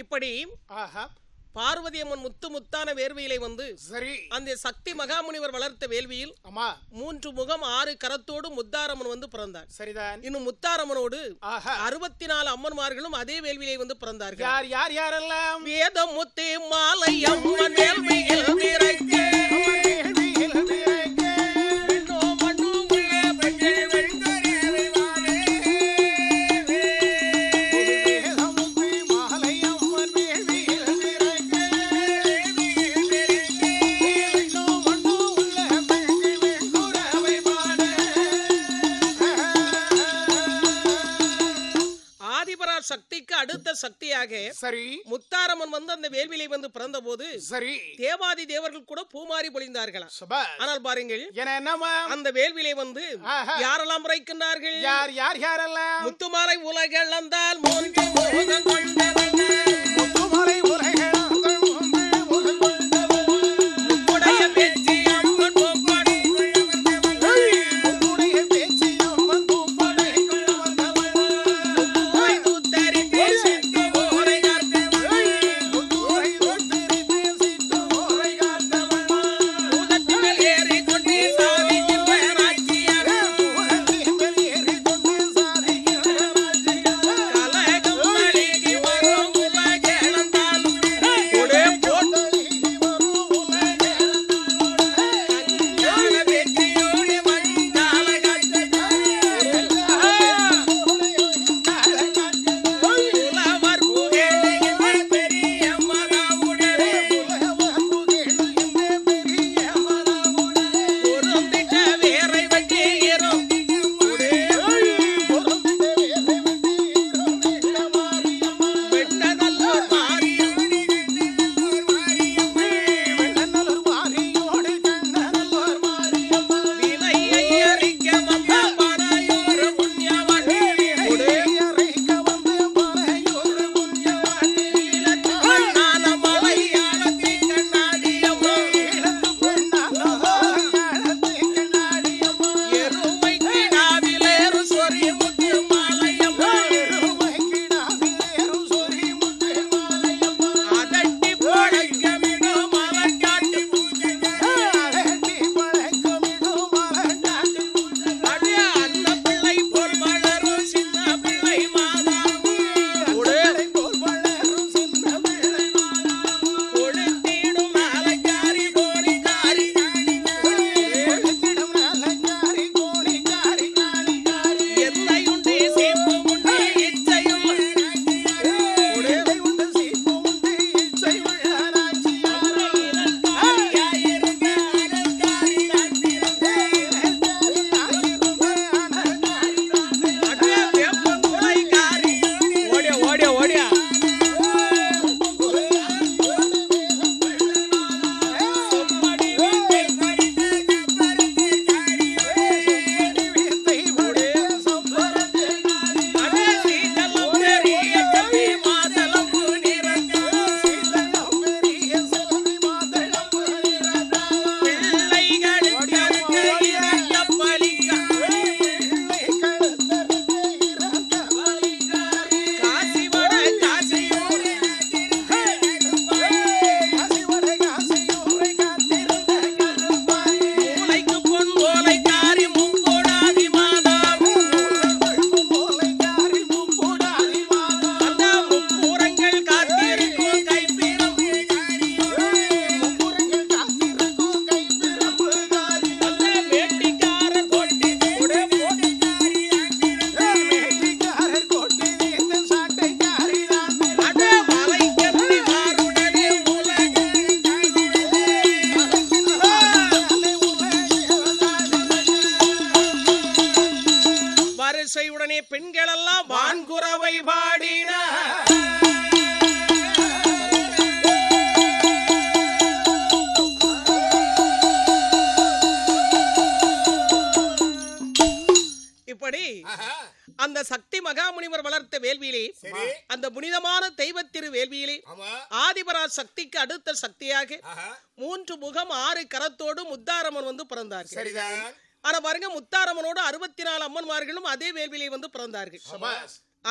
இப்படி பார்வதி அம்மன் முத்து முத்தான வேர்வையிலே வந்து சரி அந்த சக்தி மகாமுனிவர் வளர்த்த வேள்வியில் 3 முகம் 6 கரத்தோடு முத்தாரம்மன் வந்து பிறந்தார். சரிதான். இன்னும் முத்தாரம்மனோடு 64 அம்மன்மார்களும் அதே வேள்வியிலே வந்து பிறந்தார்கள். யார் யார் யாரெல்லாம்? வேத முத்தி மாலை அம்மன் வேள்வியில் பிறக்க சக்திக்கு அடுத்த சக்தியாக சரி முத்தாரம்மன் வந்து அந்த வேள்வியிலே வந்து பிறந்த போது சரி தேவாதி தேவர்கள் கூட பூமாரி பொழிந்தார்களாம். ஆனால் பாருங்கள் அந்த வேள்வியிலே வந்து யாரெல்லாம் பிறக்கின்றார்கள்? யார் யார் யாரெல்லாம்? முத்துமாலை உலகளந்தால் மூன்று முகம் கொண்டவன் முத்துமாலை உலகளந்தால் உடனே பெண்கள் எல்லாம் வான்குரவை பாடின. இப்படி அந்த சக்தி மகாமுனிவர் வளர்த்த வேள்வியிலே அந்த புனிதமான தெய்வ திரு வேள்வியிலே ஆதிபரா சக்திக்கு அடுத்த சக்தியாக 3 முகம் 6 கரத்தோடு முத்தாரம்மன் வந்து பிறந்தார்கள். ஆனா பாருங்க, முத்தாரம்மனோடு 64 அம்மன்மார்களும் அதே வேள்வியிலே வந்து பிறந்தார்கள்.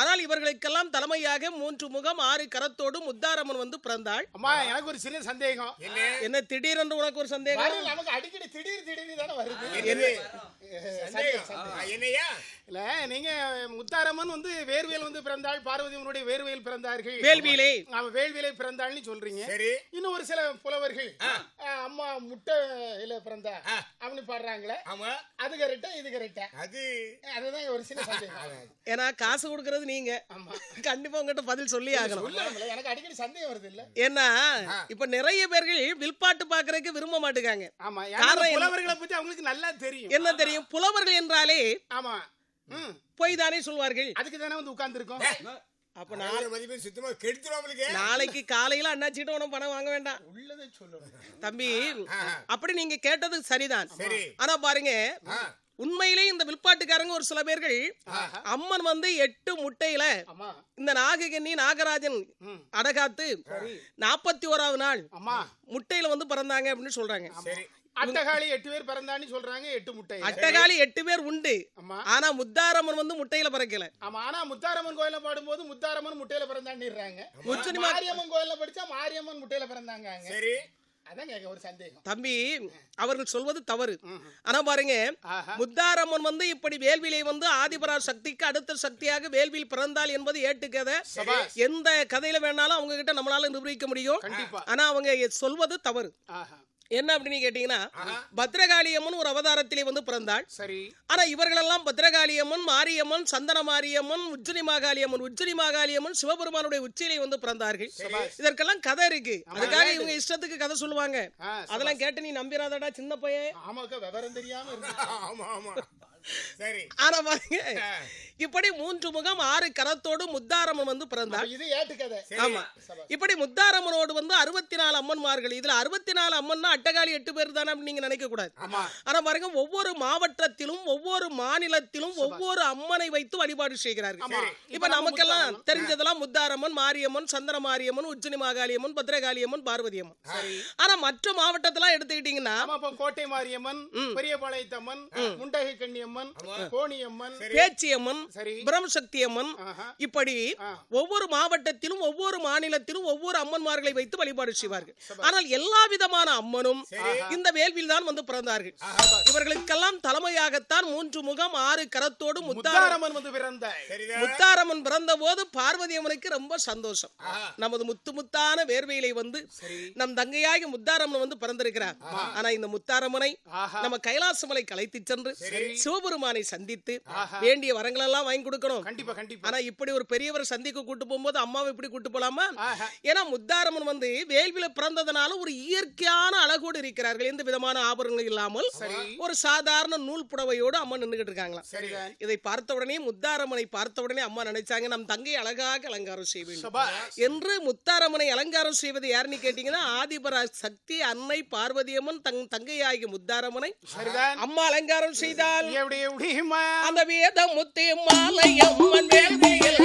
ஆனால் இவர்களுக்கெல்லாம் தலைமையாக 3 முகம் 6 கரத்தோடு முத்தாரம்மன் வந்து பிறந்தாள். அம்மா எனக்கு ஒரு சின்ன சந்தேகம். என்ன திடீரென்று உனக்கு ஒரு சந்தேகம்? நமக்கு அடிக்கடி திடீர் தானே வருது. என்னையா இல்ல நீங்க முத்தாரம்மன் வந்து வேர்வேல் வந்து பிறந்தாள், பார்வதியம்மனுடைய வேர்வேல் பிறந்தார்கள், வேள்வியிலே வேள்வியிலே பிறந்தாள்னு சொல்றீங்க. சரி. இன்னும் ஒரு சில புலவர்கள் அம்மா முட்டையில பிறந்தா அப்படி பாடுறாங்களே. ஆமா, அது கரெக்டா இது கரெக்டா? அதுதான் ஒரு சின்ன சந்தேகம். ஏன்னா காசு கொடுக்கறது நீங்க. கண்டிப்பா உங்ககிட்ட பதில் சொல்லி ஆகணும். எனக்கு அடிக்கடி சந்தேகம் வருது இல்ல. ஏன்னா இப்ப நிறைய பேர்கள் வில்பாட்டு பாக்குறதுக்கு விரும்ப மாட்டேங்காங்க. ஆமா, புலவர்களை பத்தி அவங்களுக்கு நல்லா தெரியும். என்ன தெரியும்? புலவர்கள் என்றாலே ஆமா போய் தானே சொல்வார்கள். அதுக்கு தானே வந்து உட்கார்ந்து இருக்கோம். அப்ப மதிப்பு சுத்தமா கெடுத்துருவாங்களுக்கு. நாளைக்கு காலையில அண்ணாச்சிட்ட உனக்கு பணம் வாங்க வேண்டாம். உள்ளதை சொல்லணும் தம்பி. அப்படி நீங்க கேட்டது சரிதான். சரி. ஆனா பாருங்க, உண்மையிலே இந்த வில்பாட்டுக்காரங்க ஒரு சில பேர்கள் அம்மன் வந்து 8 முட்டையில இந்த நாககன்னி நாகராஜன் அடகாத்து 41வது நாள் முட்டையில வந்து பிறந்தாங்க அப்படின்னு சொல்றாங்க. அட்டகாளி 8 பேர் பிறந்தான்னு சொல்றாங்க. 8 முட்டை. அட்டகாளி 8 பேர் உண்டு. ஆனா முத்தாரம்மன் வந்து முட்டையில பிறக்கல. ஆமா, ஆனா முத்தாரம்மன் கோயில்ல பாடும்போது முத்தாரம்மன் முட்டையில பிறந்தான்னிறாங்க. மாரியம்மன் கோயில்ல படிச்சா மாரியம்மன் முட்டையில பிறந்தாங்க. சரி, அதான் கேக்க ஒரு சந்தேகம். தம்பி, அவர்கள் சொல்வது தவறு. ஆனா பாருங்க, முத்தாரம்மன் வந்து இப்படி வேள்வியிலே வந்து ஆதிபரா சக்திக்கு அடுத்த சக்தியாக வேள்வியில் பிறந்தாள் என்பது ஏட்டுக்கதை. எந்த கதையில வேணாலும் அவங்க கிட்ட நம்மளால நிரூபிக்க முடியும். ஆனா அவங்க சொல்வது தவறு. என்ன அப்படின்னு கேட்டீங்கன்னா, பத்ரகாளியம்மன் ஒரு அவதாரத்திலே வந்து பிறந்தாள். சரி. ஆனா இவர்களெல்லாம் பத்ரகாளியம்மன், மாரியம்மன், சந்தன மாரியம்மன், உஜ்ஜினி மாகாளியம்மன் சிவபெருமானுடைய உச்சியிலே வந்து பிறந்தார்கள். இதற்கெல்லாம் கதை இருக்கு. அதுக்காக இவங்க இஷ்டத்துக்கு கதை சொல்லுவாங்க. அதெல்லாம் கேட்டு நீ நம்பிராதடா சின்ன பையன். ஆமாக்கா, விவரம் தெரியாம இருக்கு. ஆமா ஆமா. சரி. ஆனா பாருங்க, இப்படி 3 முகம் 6 கரத்தோடு முத்தாரம்மன் வந்து பிறந்தாள். இது ஏட்டுக்கதை. ஆமா. இப்படி முத்தாரம்மனோடு வந்து 64 அம்மன்மார்கள். இதுல 64 அம்மன்னா அட்டகாளி 8 பேர் தானே அப்படின்னு நீங்க நினைக்க கூடாது. ஆனா பாருங்க, ஒவ்வொரு மாவட்டத்திலும் ஒவ்வொரு மாநிலத்திலும் ஒவ்வொரு அம்மனை வைத்து வழிபாடு செய்கிறார்கள். இப்ப நமக்கெல்லாம் தெரிஞ்சதெல்லாம் முத்தாரம்மன், மாரியம்மன், சந்தன மாரியம்மன், உஜ்ஜினி மாகாளியம்மன், பத்ரகாளியம்மன், பார்வதியம்மன். ஆனா மற்ற மாவட்டத்தெல்லாம் எடுத்துக்கிட்டீங்கன்னா கோட்டை மாரியம்மன், பெரியபாளையத்தம்மன், முண்டகை கண்ணியம்மன், கோணியம்மன், பேச்சியம்மன், பிரம்மசக்தி அம்மன், இப்படி ஒவ்வொரு மாவட்டத்திலும் ஒவ்வொரு மாநிலத்திலும் ஒவ்வொரு அம்மன்மார்களை வைத்து வழிபாடு செய்வார்கள். ஆனால் எல்லா விதமான அம்மனும் இந்த வேள்வியில் தான் வந்து பிறந்தார்கள். இவர்களுக்கெல்லாம் தலைமையாகத்தான் 3 முகம் 6 கரத்தோடு முத்தாரம்மன் வந்து பிறந்தார். முத்தாரம்மன் பிறந்த போது பார்வதி அம்மனுக்கு ரொம்ப சந்தோஷம். நமது முத்தான வேர்வையிலே வந்து நம் தங்கையாகி முத்தாரம்மன் வந்து பிறந்திருக்கிறார். ஆனா இந்த முத்தாரம்மனை நம்ம கைலாசமலை கலைத்து சென்று சிவபெருமானை சந்தித்து வேண்டிய வரங்கள் எல்லாம் வாங்கி கொடுக்கணும். ஆனா இப்படி ஒரு பெரியவர் சந்திக்க கூட்டு போகும்போது அம்மாவை இப்படி கூட்டு போலாமா? ஏன்னா முத்தாரம்மன் வந்து வேள்வியில பிறந்ததுனால ஒரு இயற்கையான அழகோடு இருக்கிறார்கள். எந்த விதமான ஆபரணங்கள் இல்லாமல் ஒரு சாதாரண நூல் புடவையோடு அம்மா நின்றுகிட்டு இருக்காங்களாம். இதை பார்த்த உடனே முத்தாரம்மனை பார்த்த உடனே அம்மா நினைச்சாங்க, நம் தங்கை அழகாக அலங்காரம் செய்ய வேண்டும் என்று. முத்தாரம்மனை அலங்காரம் செய்வது யாருன்னு கேட்டீங்கன்னா, ஆதிபரா சக்தி அன்னை பார்வதியம்மன் தங்கையாகி முத்தாரம்மனை அம்மா அலங்காரம் செய்தால் அந்த வேத முத்தே மாலையம்மன் வேள்வியில்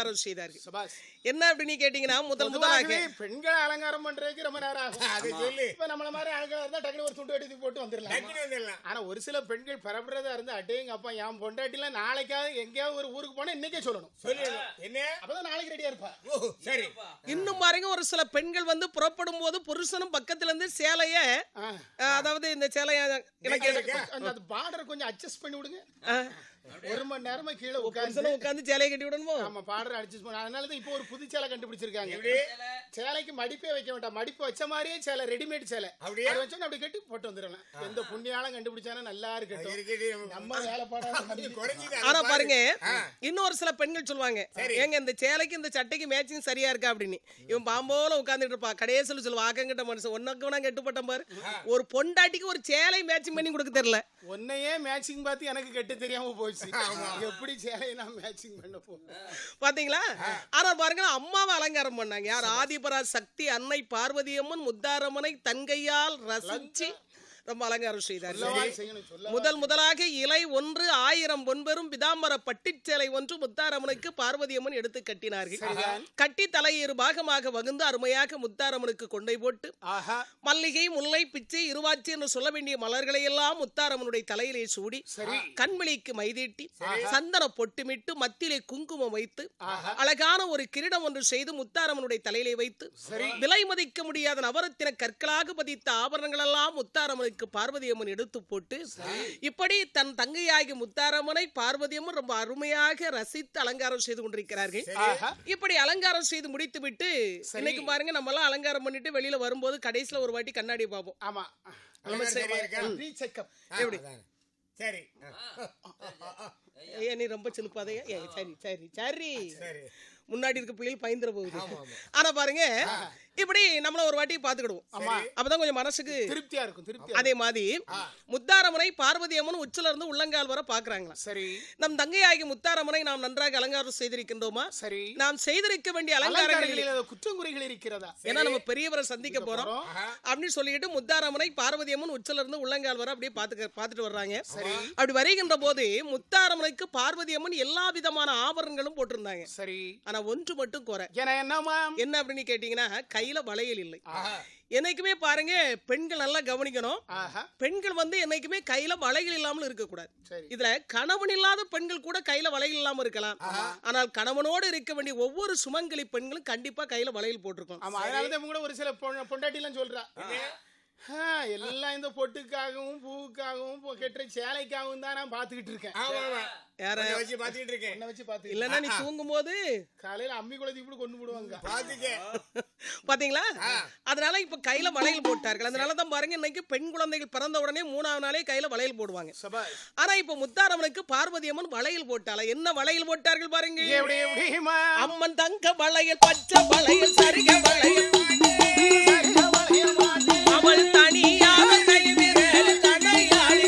அலங்காரம் செய்தார்கள். சபாஸ். என்ன அப்படின்னு கேட்டீங்கன்னா முதலாக பெண்களை அலங்காரம் பண்றதுக்கு ரொம்ப நேரம் ஆகும். அதை சொல்லு. இப்ப நம்மள மாதிரி ஆட்கள் இருந்தா டக்குனு ஒரு துண்டு வெட்டி போட்டு வந்துடலாம். டக்குனு வந்துடலாம். ஆனா ஒரு சில பெண்கள் பரப்புறதா இருந்தா அட்டேங்க அப்பா என் பொண்டாட்டில நாளைக்காவது எங்கேயாவது ஒரு ஊருக்கு போனா இன்னைக்கே சொல்லணும். என்ன அப்பதான் நாளைக்கு ரெடியா இருப்பா. ஓ சரி. இன்னும் பாருங்க ஒரு சில பெண்கள் வந்து புறப்படும் போது புருஷனும் பக்கத்துல இருந்து சேலைய அதாவது இந்த சேலைய எனக்கு அந்த பார்டர் கொஞ்சம் அட்ஜஸ்ட் பண்ணி விடுங்க. ஒரு மணி நேரமா கீழே உட்கார்ந்து சேலையை கட்டி விடணுமோ? ஆமா, பார்டர் அட்ஜஸ்ட் பண்ண. அதனாலதான் இப்போ ஒரு புது சேலை கண்டுபிடிச்சிருக்காங்க. சேலைக்கு மடிப்பே வைக்க வேண்டாம், மடிப்பு வச்ச மாதிரியே சேலை, ரெடிமேட் சேலை அப்படியே வச்சோன்னு அப்படி கட்டி போட்டு வந்துடலாம். எந்த புண்ணியாலும் கண்டுபிடிச்சானா நல்லா இருக்கட்டும், நம்ம வேலை பாடாது. ஆனா பாருங்க இன்னொரு சில பெண்கள் சொல்லுவாங்க, ஏங்க இந்த சேலைக்கு இந்த சட்டைக்கு மேட்சிங் சரியா இருக்கா அப்படின்னு. இவன் பாம்போல உட்கார்ந்துட்டு இருப்பா. கடைசியில் சொல்லுவா, ஆக்கங்கிட்ட மனுஷன் ஒன்னக்கு வேணா கெட்டுப்பட்டேன் பாரு, ஒரு பொண்டாட்டிக்கு ஒரு சேலை மேட்சிங் பண்ணி கொடுக்க தெரியல. ஒன்னையே மேட்சிங் பார்த்து எனக்கு கெட்டு தெரியாம போச்சு. எப்படி சேலையை நான் மேட்சிங் பண்ண போறேன் பாத்தீங்களா? ஆனா பாருங்க அம்மாவை அலங்காரம் பண்ணாங்க. யார்? ஆதிபரா சக்தி அன்னை பார்வதி அம்மன் முத்தாரம்மனை தன்கையால் ரசிச்சு ரொம்ப அலங்காரம் செய்தார். முதலாக இலை 1 1000 பொன்பெரும் பிதாம்பர பட்டிச்சேலை 1 முத்தாரம்மனுக்கு பார்வதி அம்மன் எடுத்து கட்டினார்கள். கட்டி தலையேறு பாகமாக வகுந்து அருமையாக முத்தாரம்மனுக்கு கொண்டை போட்டு மல்லிகை முல்லை பிச்சை இருவாச்சி என்று சொல்ல வேண்டிய மலர்களை எல்லாம் முத்தாரம்மனுடைய தலையிலே சூடி கண்விழிக்கு மைதீட்டி சந்தன பொட்டுமிட்டு மத்தியிலே குங்குமம் வைத்து அழகான ஒரு கிரீடம் ஒன்று செய்து முத்தாரம்மனுடைய தலையிலே வைத்து விலை மதிக்க முடியாத நவரத்தின கற்களாக பதித்த ஆபரணங்கள் எல்லாம் முத்தாரம்மனுக்கு பார்வதி அம்மன் எடுத்து போட்டு இப்படி தன் தங்கையாகி முத்தாரம்மனை பார்வதி அம்மன் ரொம்ப அருமையாக ரசித்து அலங்காரம் செய்து கொண்டிருக்கிறார்கள். இப்படி அலங்காரம் செய்து முடித்து விட்டு இன்னைக்கு பாருங்க நம்ம எல்லாம் அலங்காரம் பண்ணிட்டு வெளியில வரும்போது கடைசியில ஒரு வாட்டி கண்ணாடி பார்ப்போம். ஆமா, சரி. நீ ரொம்ப சிலுப்பாதையா? சரி சரி சரி, முன்னாடி இருக்க பிள்ளைகள் பயந்துற போகுது. ஆனா பாருங்க இப்படி நம்மள ஒரு வாட்டி பாத்துக்கிடுவோம், அப்பதான் கொஞ்சம் மனசுக்கு திருப்தியா இருக்கும். அதே மாதிரி முத்தாரம்மனை பார்வதி அம்மன் உச்சில இருந்து உள்ளங்கால் வர பாக்குறாங்களா? சரி. நம் தங்கையாகி முத்தாரம்மனை நாம் நன்றாக அலங்காரம் செய்திருக்கின்றோமா? சரி. நாம் செய்திருக்க வேண்டிய அலங்காரங்களில் குற்றங்குறைகள் இருக்கிறதா? ஏன்னா நம்ம பெரியவரை சந்திக்க போறோம் அப்படின்னு சொல்லிட்டு முத்தாரம்மனை பார்வதி அம்மன் உச்சில இருந்து உள்ளங்கால் வர அப்படியே பாத்துட்டு வர்றாங்க. அப்படி வருகின்ற போது முத்தாரம்மனுக்கு பார்வதி அம்மன் எல்லா விதமான ஆபரணங்களும் போட்டிருந்தாங்க. சரி. ஆனா ஒன்று மட்டும் குறை. என்ன அப்படின்னு கேட்டீங்கன்னா கையில வளையல் இல்லை. என்னைக்குமே பாருங்க பெண்கள் நல்லா கவனிக்கணும், பெண்கள் வந்து என்னைக்குமே கையில வளையல் இல்லாமல் இருக்க கூடாது. இதுல கணவன் இல்லாத பெண்கள் கூட கையில வளையல் இல்லாம இருக்கலாம், ஆனால் கணவனோடு இருக்க வேண்டிய ஒவ்வொரு சுமங்கலி பெண்களும் கண்டிப்பா கையில வளையல் போட்டிருக்கும். அதனாலதான் கூட ஒரு சில பொண்டாட்டி எல்லாம் சொல்றா, எல்லாம் இந்த பொட்டுக்காகவும் பூவுக்காகவும் கெட்டுற சேலைக்காகவும் தான் நான் பாத்துக்கிட்டு இருக்கேன். இல்லன்னா நீ தூங்கும் போது காலையில அம்மி குளத்தி இப்படி கொண்டு போடுவாங்க பாத்தீங்களா? அதனால இப்ப கையில வளையல் போட்டார்கள். அதனாலதான் பாருங்க இன்னைக்கு பெண் குழந்தைகள் பிறந்த உடனே 3ஆவது நாளே கையில வளையல் போடுவாங்க. ஆனா இப்ப முத்தாரம்மனுக்கு பார்வதி அம்மன் வளையல் போட்டால. என்ன வளையல் போட்டார்கள் பாருங்க. அம்மன் தங்க வளையல், பச்சை வளையல், சரிக வளையல், அவள் தனியாக கைவிரல் கணையாளி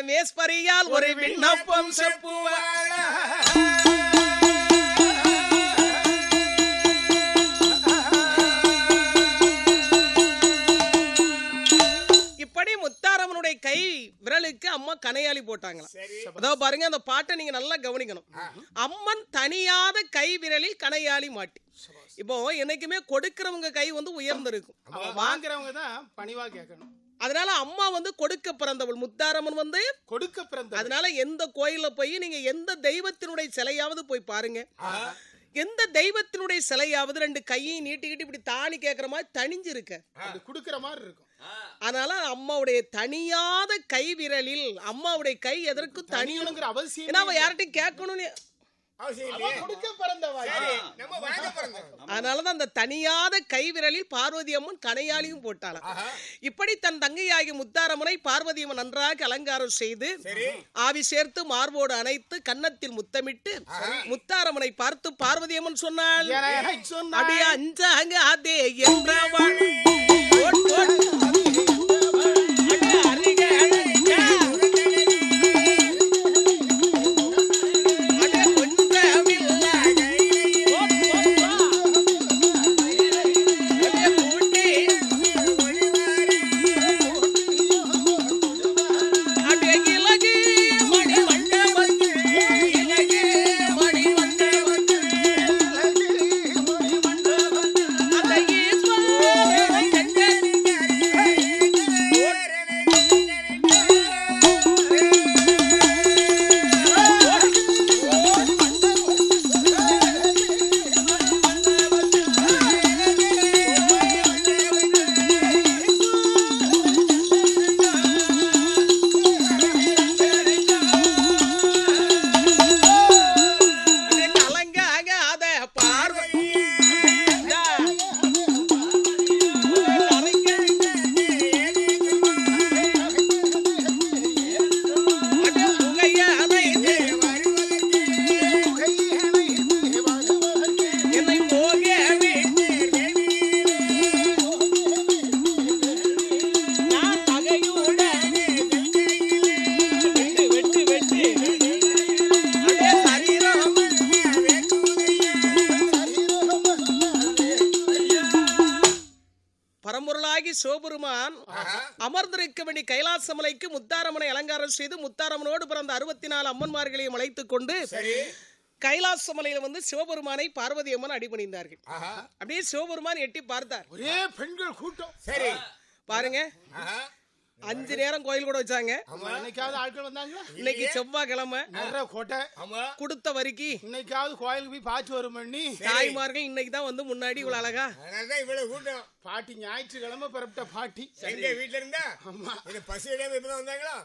மேஸ்பரியால் ஒரு விண்ணப்பம் செப்புவாள். இப்படி முத்தாரம்மனுடைய கை விரலுக்கு அம்மா கணையாளி போட்டாங்களாம். அதாவது பாருங்க அந்த பாட்டை நீங்க நல்லா கவனிக்கணும். அம்மன் தனியாத கை விரலில் கணையாளி மாட்டி. இப்போ என்னைக்குமே கொடுக்கிறவங்க கை வந்து உயர்ந்திருக்கும், வாங்குறவங்க தான் பணிவா கேட்கணும். அதனால அம்மா வந்து கொடுக்க பிறந்தவள், முத்தாரம்மன் வந்து கொடுக்க பிறந்த. அதனால எந்த கோயில்ல போய் நீங்க எந்த தெய்வத்தினுடைய சிலையாவது போய் பாருங்க, எந்த தெய்வத்தினுடைய சிலையாவது ரெண்டு கையையும் நீட்டிக்கிட்டு இப்படி தாணி கேட்கிற மாதிரி தனிஞ்சு இருக்க, அது குடுக்கிற மாதிரி இருக்கும். அதனால அம்மாவுடைய தனியாத கை விரலில் அம்மாவுடைய கை எதற்கும் தனியணுங்கிற அவசியம். ஏன்னா அவ யார்கிட்டையும் கேட்கணும்னு கொடுக்க பிறந்தவா. அதனாலதான் அந்த தனியாத கை விரலில் பார்வதி அம்மன் கனையாளியும் போட்டாளாம். இப்படி தன் தங்கையாகிய முத்தாரம்மனை பார்வதி அம்மன் நன்றாக அலங்காரம் செய்து ஆவி சேர்த்து மார்போடு அணைத்து கன்னத்தில் முத்தமிட்டு முத்தாரம்மனை பார்த்து பார்வதி அம்மன் சொன்னாள், அப்படியே அஞ்சாங்க அதே என்றவள் சிவபெருமான் அமர்ந்திருக்க வேண்டிய கைலாசமலைக்கு முத்தாரம்மனை அலங்காரம் செய்து முத்தாரம்மனோடு பிறந்த 64 அம்மன்மார்களையும் அழைத்துக் கொண்டு கைலாசமலையில வந்து சிவபெருமானை பார்வதி அம்மன் அடிபணிந்தார்கள். அப்படியே சிவபெருமான் எட்டி பார்த்தார், ஒரே பெண்கள் கூட்டம். சரி பாருங்க, 5 நேரம் கோயில் கூட வச்சாங்க. இன்னைக்காவது ஆட்கள் வந்தாங்களா? இன்னைக்கு செவ்வாய்க்கிழமை கோட்டை கொடுத்த வரைக்கு இன்னைக்காவது கோயிலுக்கு போய் பாத்து வரும் பண்ணி தாய்மார்கள் இன்னைக்கு தான் வந்து முன்னாடி இவ்வளவு அழகா இவ்வளவு கூட்டம். பாட்டி ஞாயிற்றுக்கிழமை பிறப்பிட்ட பாட்டி எங்க வீட்டுல இருந்தா பசி இடம் இப்பதான் வந்தாங்களா?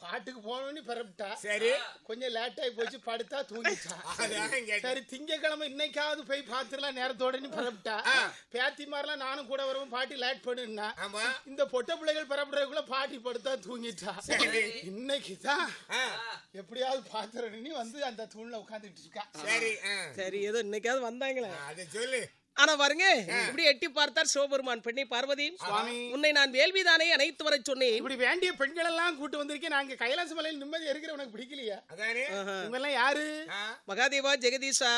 பாட்டுக்கு போனோன்னு பிறப்பிட்டா. சரி, கொஞ்சம் லேட் ஆகி போச்சு, படுத்தா தூங்கிட்டா. சரி, திங்கக்கிழமை இன்னைக்காவது போய் பாத்துலாம் நேரத்தோட பிறப்பிட்டா. பேத்தி மாதிரிலாம் நானும் கூட வரவும் பாட்டி லேட் பண்ணுன்னா இந்த பொட்ட பிள்ளைகள் பிறப்பிடுறதுக்குள்ள பாட்டி படுத்தா தூங்கிட்டா. இன்னைக்குதான் எப்படியாவது பாத்துறேன்னு வந்து அந்த தூண்ல உட்காந்துட்டு இருக்கா. சரி சரி, ஏதோ இன்னைக்காவது வந்தாங்களே அது சொல்லு. ஆனா பாருங்க, இப்படி எட்டி பார்த்தார் சிவபெருமான். பெண்ணை பார்வதி, உன்னை நான் வேள்விதானே அனைத்து வர சொன்னேன். இப்படி வேண்டிய பெண்கள் எல்லாம் கூட்டு வந்திருக்கேன். நாங்க கைலாச மலையில் நிம்மதி இருக்கிற உனக்கு பிடிக்கலையா? இவெல்லாம் யாரு? மகாதேவா, ஜெகதீஷா,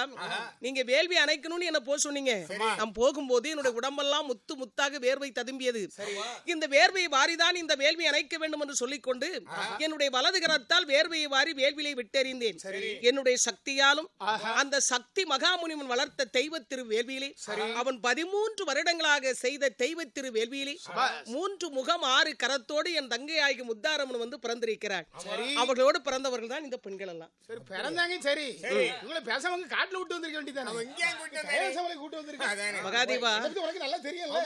நீங்க வேள்வி அணைக்கணும்னு என்ன போக சொன்னீங்க. நான் போகும்போது என்னுடைய உடம்பெல்லாம் முத்து முத்தாக வேர்வை ததும்பியது. இந்த வேர்வையை வாரிதான் இந்த வேள்வி அணைக்க வேண்டும் என்று சொல்லிக்கொண்டு என்னுடைய வலது கரத்தால் வேர்வையை வாரி வேள்வியை விட்டெறிந்தேன். என்னுடைய சக்தியாலும் அந்த சக்தி மகாமுனிவன் வளர்த்த தெய்வ திரு வேள்வியிலே அவன் 13 வருடங்களாக செய்த தெய்வ திரு வேள்வியிலே 3 முகம் 6 கரத்தோடு என் தங்கையாகி முத்தாரம்மன் வந்து பிறந்திருக்கிறார். அவர்களோடு பிறந்தவர்கள் தான் இந்த பெண்கள் எல்லாம். சரி, பிறந்தாங்க. சரி, உங்களை பேசாம காட்டுல விட்டு வந்திருக்க வேண்டியதானே? கூட்டு வந்திருக்காங்க. மகாதேவா, உனக்கு நல்லா தெரியல.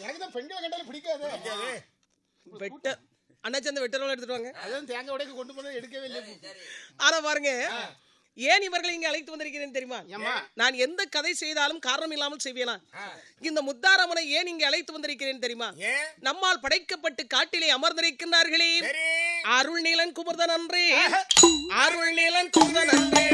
எனக்கு தான் பெண்களை கண்டாலும் பிடிக்காது. வெட்ட அண்ணா சந்த வெட்டரோல எடுத்துட்டு வாங்க. அதான் தேங்காய் உடைக்கு கொண்டு போன எடுக்கவே இல்லை. ஆனா பாருங்க, ஏன் இவர்களை இங்க அழைத்து வந்திருக்கிறேன் தெரியுமா? நான் எந்த கதை செய்தாலும் காரணம் இல்லாமல் செய்வேனா? இந்த முத்தாரம்மனை ஏன் இங்க அழைத்து வந்திருக்கிறேன் தெரியுமா? நம்மால் படைக்கப்பட்டு காட்டிலே அமர்ந்திருக்கின்றார்களே அருள் நீலன் குமர்தன் அன்றே, அருள் நீலன் குமர்தன் அன்றே,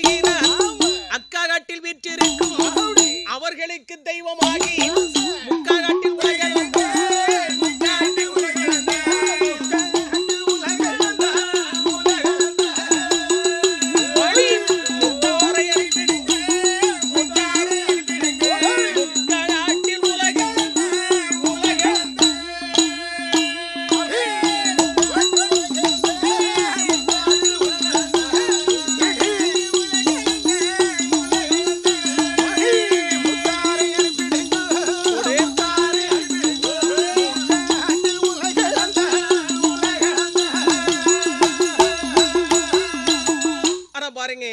இருக்கிறார் அக்கா காட்டில் வீற்றிருக்கும் அவர்களுக்கு தெய்வமாகி முக்கா காட்டில் உலகளந்த வழி முத்தோரை அழைப்பிடித்து முக்கா காட்டில் உலகளந்த ஆனா பாருங்க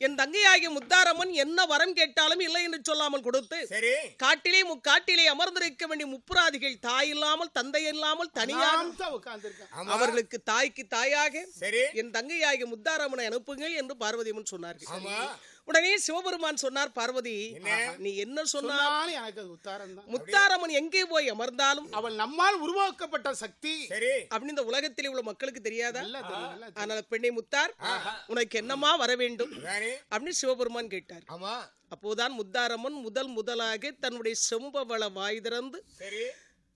என் தங்கையாகிய முத்தாரம்மன் என்ன வரம் கேட்டாலும் இல்லை என்று சொல்லாமல் கொடுத்து சரி காட்டிலே முக்காட்டிலே அமர்ந்திருக்க வேண்டிய முப்புராதிகள் தாய் இல்லாமல் தந்தை இல்லாமல் தனியாக தான் உட்கார்ந்திருக்கான். ஆமா அவர்களுக்கு தாய்க்கு தாயாக சரி என் தங்கையாகிய முத்தாரம்மனை அனுப்புங்கள் என்று பார்வதியம்மன் சொன்னார்கள் ஆமா உடனே சிவபெருமான் சொன்னார் பார்வதி என்ன? நீ என்ன சொன்னா சொன்னாலும் எனக்கு அது உத்தாரம் தான். முத்தாரம்மன் எங்கே போய் அமர்ந்தாலும் அவள் நம்மால் உருவாக்கப்பட்ட சக்தி. சரி அப்படின்னு இந்த உலகத்திலே உள்ள மக்களுக்கு தெரியாதா நல்லா தெரியும், நல்லா தெரியும். அதனால பெண்ணை முத்தார் உனக்கு என்னமா வர வேண்டும் ராணி அப்படின்னு சிவபெருமான் கேட்டார் ஆமா அப்போதான் முத்தாரம்மன் முதலாக தன்னுடைய செம்பவள வாய் திறந்து சரி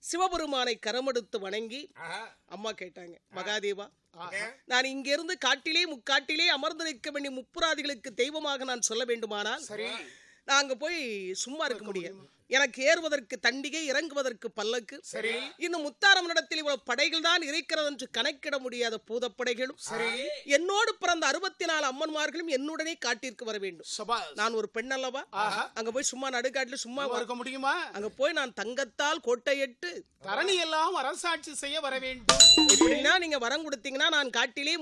சிவபெருமானை கரமெடுத்து வணங்கி ஆஹா அம்மா கேட்டாங்க மகாதேவா ஆஹா. நான் இங்கிருந்து காட்டிலே முக்காட்டிலே அமர்ந்து நிற்க வேண்டிய முப்புராதிகளுக்கு தெய்வமாக நான் சொல்ல வேண்டுமானால் சரி நாங்க போய் சும்மா இருக்க முடியும் எனக்கு ஏறுவதற்கு தண்டிகை இறங்குவதற்கு பல்லக்கு சரி இன்னும் முத்தாரம்மனிடத்தில் இவ்வளவு படைகள் தான் இருக்கிறது என்று கணக்கிட முடியாத பூதப்படைகளும் சரி என்னோடு பிறந்த 64 அம்மன்மார்களும் என்னுடனே காட்டிற்கு வர வேண்டும் சபாஸ். நான் ஒரு பெண் அல்லவா ஆஹா. அங்க போய் சும்மா நடுக்காட்டுல சும்மா இருக்க முடியுமா? அங்க போய் நான் தங்கத்தால் கோட்டையிட்டு தரணி எல்லாம் அரசாட்சி செய்ய வர வேண்டும். எப்படின்னா நீங்க வரம் கொடுத்தீங்கன்னா நான் காட்டிலே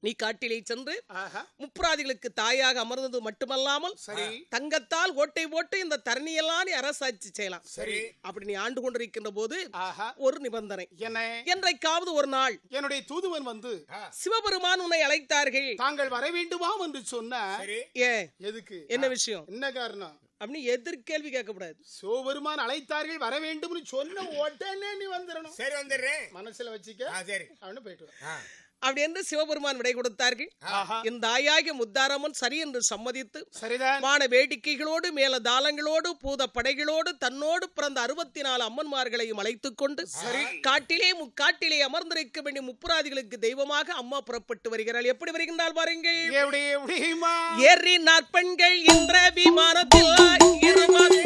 நீ காட்டிலே சென்று ஆஹா. முப்புராதிகளுக்கு தாயாக அமர்ந்தது மட்டுமல்லாமல் சரி தங்கத்தால் ஓட்டை போட்டு இந்த தரணியெல்லாம் நீ அரசாட்சி செய்யலாம் சரி அப்படி நீ ஆண்டு கொண்டிருக்கின்ற போது ஆஹா. ஒரு நிபந்தனை என்ன? என்றைக்காவது ஒரு நாள் என்னுடைய தூதுவன் வந்து சிவபெருமான் உன்னை அழைத்தார்கள் தாங்கள் வர வேண்டுமாம் என்று சொன்ன சரி ஏன் எதுக்கு என்ன விஷயம் என்ன காரணம்? அப்படின்னு எதிர்கேள்வி கேட்கக்கூடாது சிவபெருமான் அழைத்தார்கள் வர வேண்டும்னு சொன்ன உடனே நீ வந்துடணும். சரி வந்துடுறேன் மனசுல வச்சுக்க சரி அவனு போயிட்டு வா. ஆ அப்படி என்று சிவபெருமான் விடை கொடுத்தார்கள் ஆஹா. இந்த தாயாகிய முத்தாரம்மன் சரி என்று சம்மதித்து சரிதான் வான வேடிக்கைகளோடு மேல தாளங்களோடு பூத படைகளோடு தன்னோடு பிறந்த 64 அம்மன்மார்களையும் அழைத்துக் கொண்டு காட்டிலே முக்காட்டிலே அமர்ந்திருக்க வேண்டிய முப்புராதிகளுக்கு தெய்வமாக அம்மா புறப்பட்டு வருகிறாள் எப்படி வருகின்றால் பாருங்கள் எப்படிமா ஏறி நாற்பெண்கள் என்ற விமானத்தில் இருவர்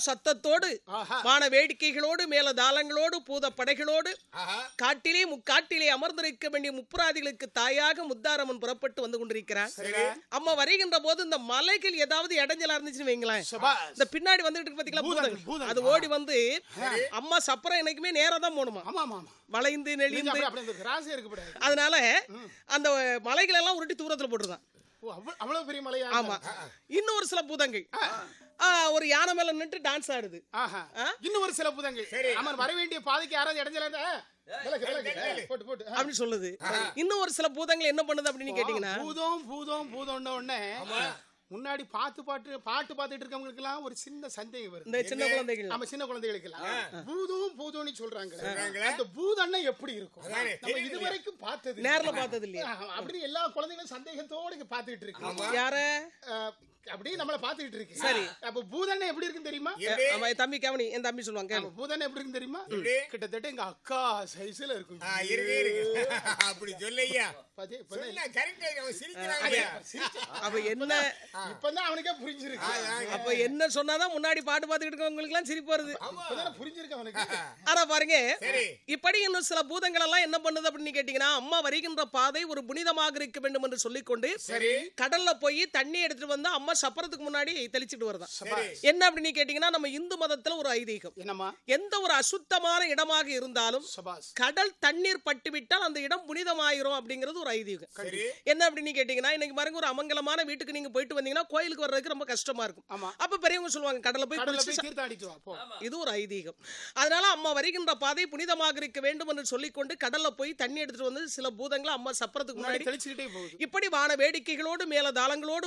சத்தத்தோடு வான வேடிக்கைகளோடு மேல தாளங்களோடு பூத படைகளோடு காட்டிலே முக்காட்டிலே அமர்ந்திருக்க வேண்டிய முப்புராதிகளுக்கு தாயாக முத்தாரம்மன் புறப்பட்டு வந்து கொண்டிருக்கிறார். அம்மா வருகின்ற போது இந்த மலைகள் ஏதாவது இடைஞ்சலா இருந்துச்சுன்னு வைங்களேன், இந்த பின்னாடி வந்துட்டு இருக்கு பாத்தீங்களா பூதங்கள், அது ஓடி வந்து அம்மா சப்பரம் என்னைக்குமே நேரா தான் போகணுமா, வளைந்து நெளிந்து, அதனால அந்த மலைகள் எல்லாம் உருட்டி தூரத்துல போட்டுருதான். அவ்வளவு பெரிய மலையா? ஆமா. இன்னும் ஒரு சில பூதங்கள் ஒரு யானை மேல நின்று டான்ஸ் ஆடுது. இன்னும் ஒரு சில பூதங்கள் அவன் வர வேண்டிய பாதைக்கு யாராவது இடைஞ்சல அப்படின்னு சொல்லுது. இன்னும் ஒரு சில பூதங்கள் என்ன பண்ணுது அப்படின்னு கேட்டீங்கன்னா, பூதம் உடனே முன்னாடி பாட்டு பாத்துட்டு இருக்கவங்களுக்கு எல்லாம் ஒரு சின்ன சந்தேகம் வருது. இந்த சின்ன குழந்தைகள், நம்ம சின்ன குழந்தைகளுக்கு எல்லாம் பூதம்னு சொல்றாங்க. அந்த பூதம்னா எப்படி இருக்கும்? நம்ம இதுவரைக்கும் பார்த்தது, நேர்ல பார்த்தது இல்லையா? அப்படி எல்லா குழந்தைகளும் சந்தேகத்தோட பாத்துக்கிட்டு இருக்கு. யார அப்படி நம்மள பாத்துக்கிட்டு இருக்கு. சரி, அப்ப பூதம்னா எப்படி இருக்குன்னு தெரியுமா? தம்பி கவனி, என் தம்பி சொல்லுவாங்க. பூதம்னா எப்படி இருக்குன்னு தெரியுமா? கிட்டத்தட்ட எங்க அக்கா சைஸ்ல இருக்கும். அப்படி சொல்லையா? அப்ப என்ன இப்பதான் அவனுக்கே புரிஞ்சிருக்கு. அப்ப என்ன சொன்னாதான் முன்னாடி பாட்டு பாத்துக்கிட்டு இருக்கவங்களுக்கு எல்லாம் சிரிப்பு வருது. புரிஞ்சிருக்கு அவனுக்கு. ஆனா பாருங்க, இப்படி இன்னும் சில பூதங்கள் எல்லாம் என்ன பண்ணுது அப்படின்னு கேட்டீங்கன்னா, அம்மா வருகின்ற பாதை ஒரு புனிதமாக இருக்க வேண்டும் என்று சொல்லிக்கொண்டு கடல்ல போய் தண்ணி எடுத்துட்டு வந்து அம்மா சப்பரத்துக்கு முன்னாடி தெளிச்சுட்டு வருதான். என்ன அப்படின்னு கேட்டீங்கன்னா, நம்ம இந்து மதத்துல ஒரு ஐதீகம் என்னமா, எந்த ஒரு அசுத்தமான இடமாக இருந்தாலும் கடல் தண்ணீர் பட்டு விட்டால் அந்த இடம் புனிதமாயிரும் அப்படிங்கிறது ஒரு ஐதீகம். என்ன அப்படின்னு கேட்டீங்கன்னா, இன்னைக்கு பாருங்க, ஒரு அமங்கலமான வீட்டுக்கு நீங்க போயிட்டு வந்தீங்கன்னா கோயிலுக்கு வர்றதுக்கு ரொம்ப கஷ்டமா இருக்கும். அப்ப பெரியவங்க சொல்லுவாங்க கடல்ல போய் இது ஒரு ஐதீகம். அதனால அம்மா வருகின்ற பாதை புனிதமாக இருக்க வேண்டும் என்று சொல்லிக்கொண்டு கடல்ல போய் தண்ணி எடுத்துட்டு வந்து சில பூதங்களை அம்மா சப்பரத்துக்கு முன்னாடி தெளிச்சுக்கிட்டே போகுது. இப்படி வான வேடிக்கைகளோடு மேல தாளங்களோடு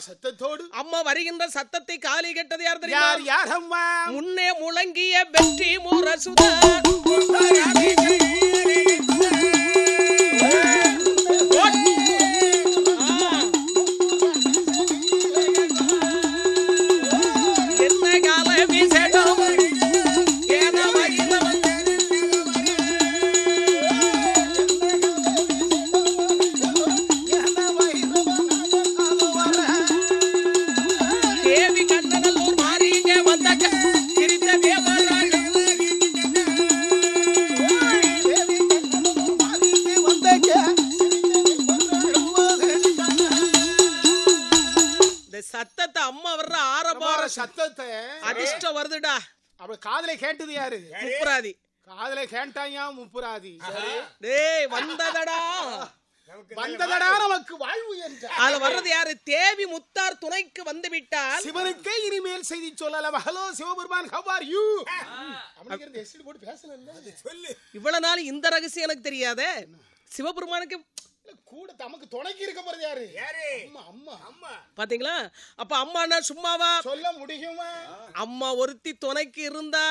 சத்தத்தோடு அம்மா வருகின்ற சத்தத்தை காலி கேட்டது யார் தெரியுமா? முன்னே முழங்கிய வெற்றி முரசுதா சத்தத்தை அம்மா வர்ற ஆரபார சத்தத்தை அதிர்ஷ்டம் வருதுடா. அப்ப காதுல கேட்டது யாரு? முப்புராதி. காதுல கேட்டாயா முப்புராதி. டேய் வந்ததடா நமக்கு வாழ்வு என்றார். அதுல வர்றது யாரு? தேவி முத்தார் துணைக்கு வந்து விட்டார். சிவனுக்கே இனிமேல் செய்தி சொல்லலாம். Hello Sivaperuman, how are you? அப்படிங்கறது எஸ்டி போட்டு பேசல. சொல்லு. இவ்வளவு நாள் இந்த ரகசியம் எனக்கு தெரியாதே. சிவபெருமானுக்கு கூட தமக்கு துணைக்கு இருக்க போறது யாரு? அம்மா. பாத்தீங்களா? அப்ப அம்மானா சும்மாவா சொல்ல முடியுமா? அம்மா ஒருத்தி துணைக்கு இருந்தா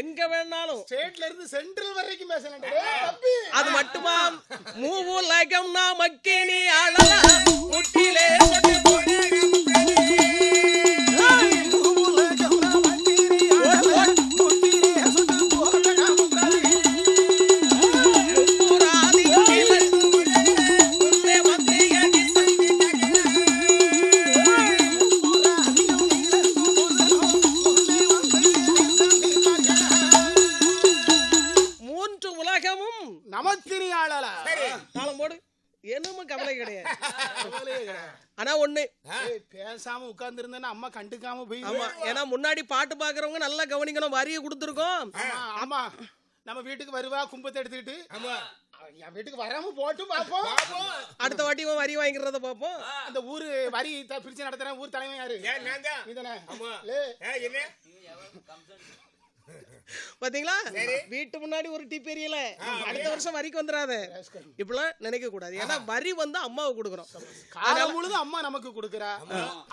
எங்க வேணாலும் ஸ்டேட்ல இருந்து சென்ட்ரல் வரைக்கும் பேசலாம். அது மட்டுமா? மூவுலகம்னா மக்கினி அழலா முட்டிலே சொட்டு போடு. ஆனா ஒண்ணு, பேசாம உட்கார்ந்து இருந்தா அம்மா கண்டுக்காம போய். ஆமா, ஏன்னா முன்னாடி பாட்டு பாக்குறவங்க நல்லா கவனிக்கணும். வரிய கொடுத்துருக்கோம். ஆமா, நம்ம வீட்டுக்கு வருவா கும்பத்தை எடுத்துக்கிட்டு. ஆமா, என் வீட்டுக்கு வராம போட்டு பாப்போம். அடுத்த வாட்டி வரி வாங்கிறத பாப்போம். அந்த ஊரு வரி பிரிச்சு நடத்துறேன். ஊர் தலைமை யாரு? பாத்தீங்களா? வீட்டு முன்னாடி ஒரு டீ பெரியல அடுத்த வருஷம் வரிக்கு வந்துடாத. இப்பெல்லாம் நினைக்க கூடாது. ஏன்னா வரி வந்து அம்மாவுக்கு கொடுக்குறோம். காலம் முழுதும் அம்மா நமக்கு கொடுக்குறா.